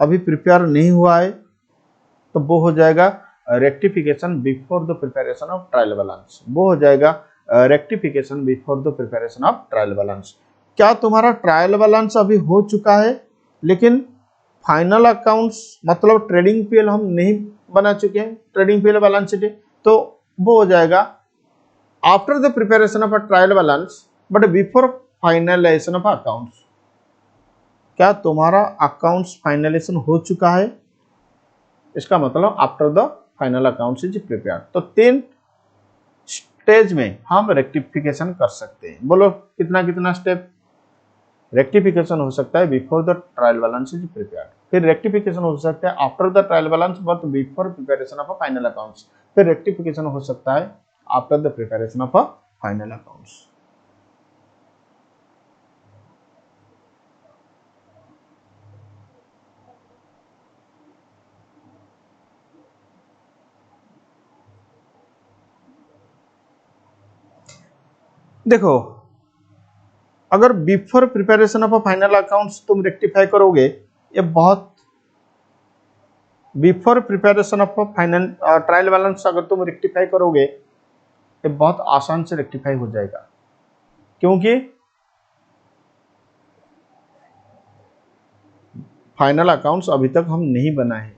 अभी प्रिपेयर नहीं हुआ है, तो वो हो जाएगा rectification before the preparation of trial balance. वो हो जाएगा rectification before the preparation of trial balance. क्या तुम्हारा ट्रायल बैलेंस अभी हो चुका है लेकिन फाइनल अकाउंट्स मतलब ट्रेडिंग पीएल हम नहीं बना चुके हैं ट्रेडिंग पीएल बैलेंस शीट, तो वो हो जाएगा after the preparation of a trial balance but before finalisation of accounts. क्या तुम्हारा अकाउंट्स फाइनलाइजेशन हो चुका है? इसका मतलब after the final accounts is prepared. तो 3 स्टेज में हम रेक्टिफिकेशन कर सकते हैं। बोलो कितना कितना स्टेप? रेक्टिफिकेशन हो सकता है before the trial balance is prepared, फिर रेक्टिफिकेशन हो सकता है after the trial balance but before preparation of a final accounts, फिर रेक्टिफिकेशन हो सकता है after the preparation of a final accounts. देखो, अगर before preparation of a final accounts तुम रेक्टिफाई करोगे, ये बहुत before preparation of a final trial balance अगर तुम रेक्टिफाई करोगे, ये बहुत आसान से रेक्टिफाई हो जाएगा, क्योंकि फाइनल अकाउंट्स अभी तक हम नहीं बनाए हैं।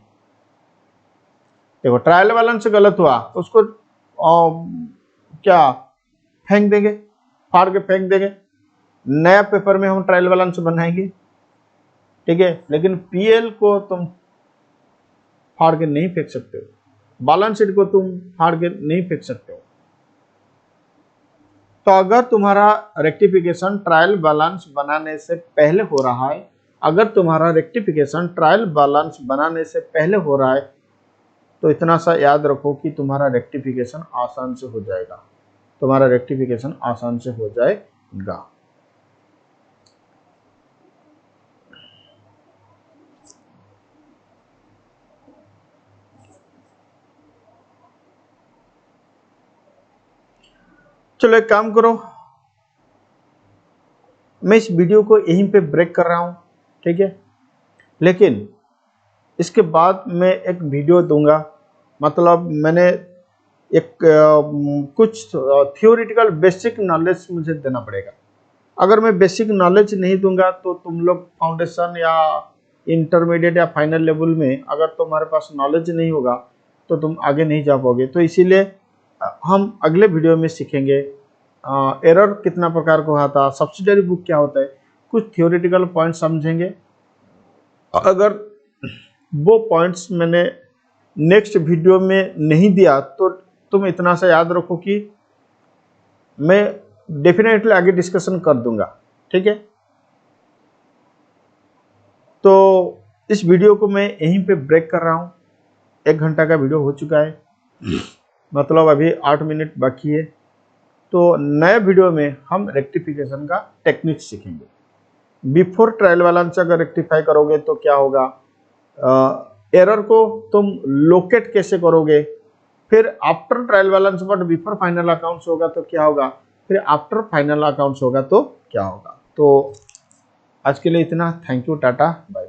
देखो ट्रायल बैलेंस गलत हुआ तो उसको क्या फेंक देंगे, फाड़ के फेंक देंगे, नया पेपर में हम ट्रायल बैलेंस बनाएंगे, ठीक है। लेकिन पीएल को तुम फाड़ के नहीं फेंक सकते हो, बैलेंस शीट को तुम फाड़ के नहीं फेंक सकते हो। तो अगर तुम्हारा रेक्टिफिकेशन ट्रायल बैलेंस बनाने से पहले हो रहा है, अगर तुम्हारा रेक्टिफिकेशन ट्रायल बैलेंस बनाने से पहले हो रहा है, तो इतना सा याद रखो कि तुम्हारा रेक्टिफिकेशन आसान से हो जाएगा, तुम्हारा रेक्टिफिकेशन आसान से हो जाएगा। चलो एक काम करो, मैं इस वीडियो को यहीं पे ब्रेक कर रहा हूं, ठीक है। लेकिन इसके बाद मैं एक वीडियो दूंगा, मतलब मैंने एक कुछ थियोरिटिकल बेसिक नॉलेज मुझे देना पड़ेगा। अगर मैं बेसिक नॉलेज नहीं दूंगा तो तुम लोग फाउंडेशन या इंटरमीडिएट या फाइनल लेवल में अगर तुम्हारे पास नॉलेज नहीं होगा तो तुम आगे नहीं जा पाओगे। तो इसीलिए हम अगले वीडियो में सीखेंगे एरर कितना प्रकार का होता, सब्सिडियरी बुक क्या होता है, कुछ थियोरिटिकल पॉइंट समझेंगे। अगर वो पॉइंट्स मैंने नेक्स्ट वीडियो में नहीं दिया तो तुम इतना सा याद रखो कि मैं डेफिनेटली आगे डिस्कशन कर दूंगा, ठीक है। तो इस वीडियो को मैं यहीं पे ब्रेक कर रहा हूं, 1 घंटा का वीडियो हो चुका है, मतलब अभी 8 मिनट बाकी है। तो नए वीडियो में हम रेक्टिफिकेशन का टेक्निक सीखेंगे। बिफोर ट्रायल बैलेंस अगर रेक्टिफाई करोगे तो क्या होगा, एरर को तुम लोकेट कैसे करोगे, फिर after trial balance but before final accounts होगा तो क्या होगा, फिर आफ्टर फाइनल अकाउंट्स होगा तो क्या होगा। तो आज के लिए इतना, थैंक यू, टाटा, बाय।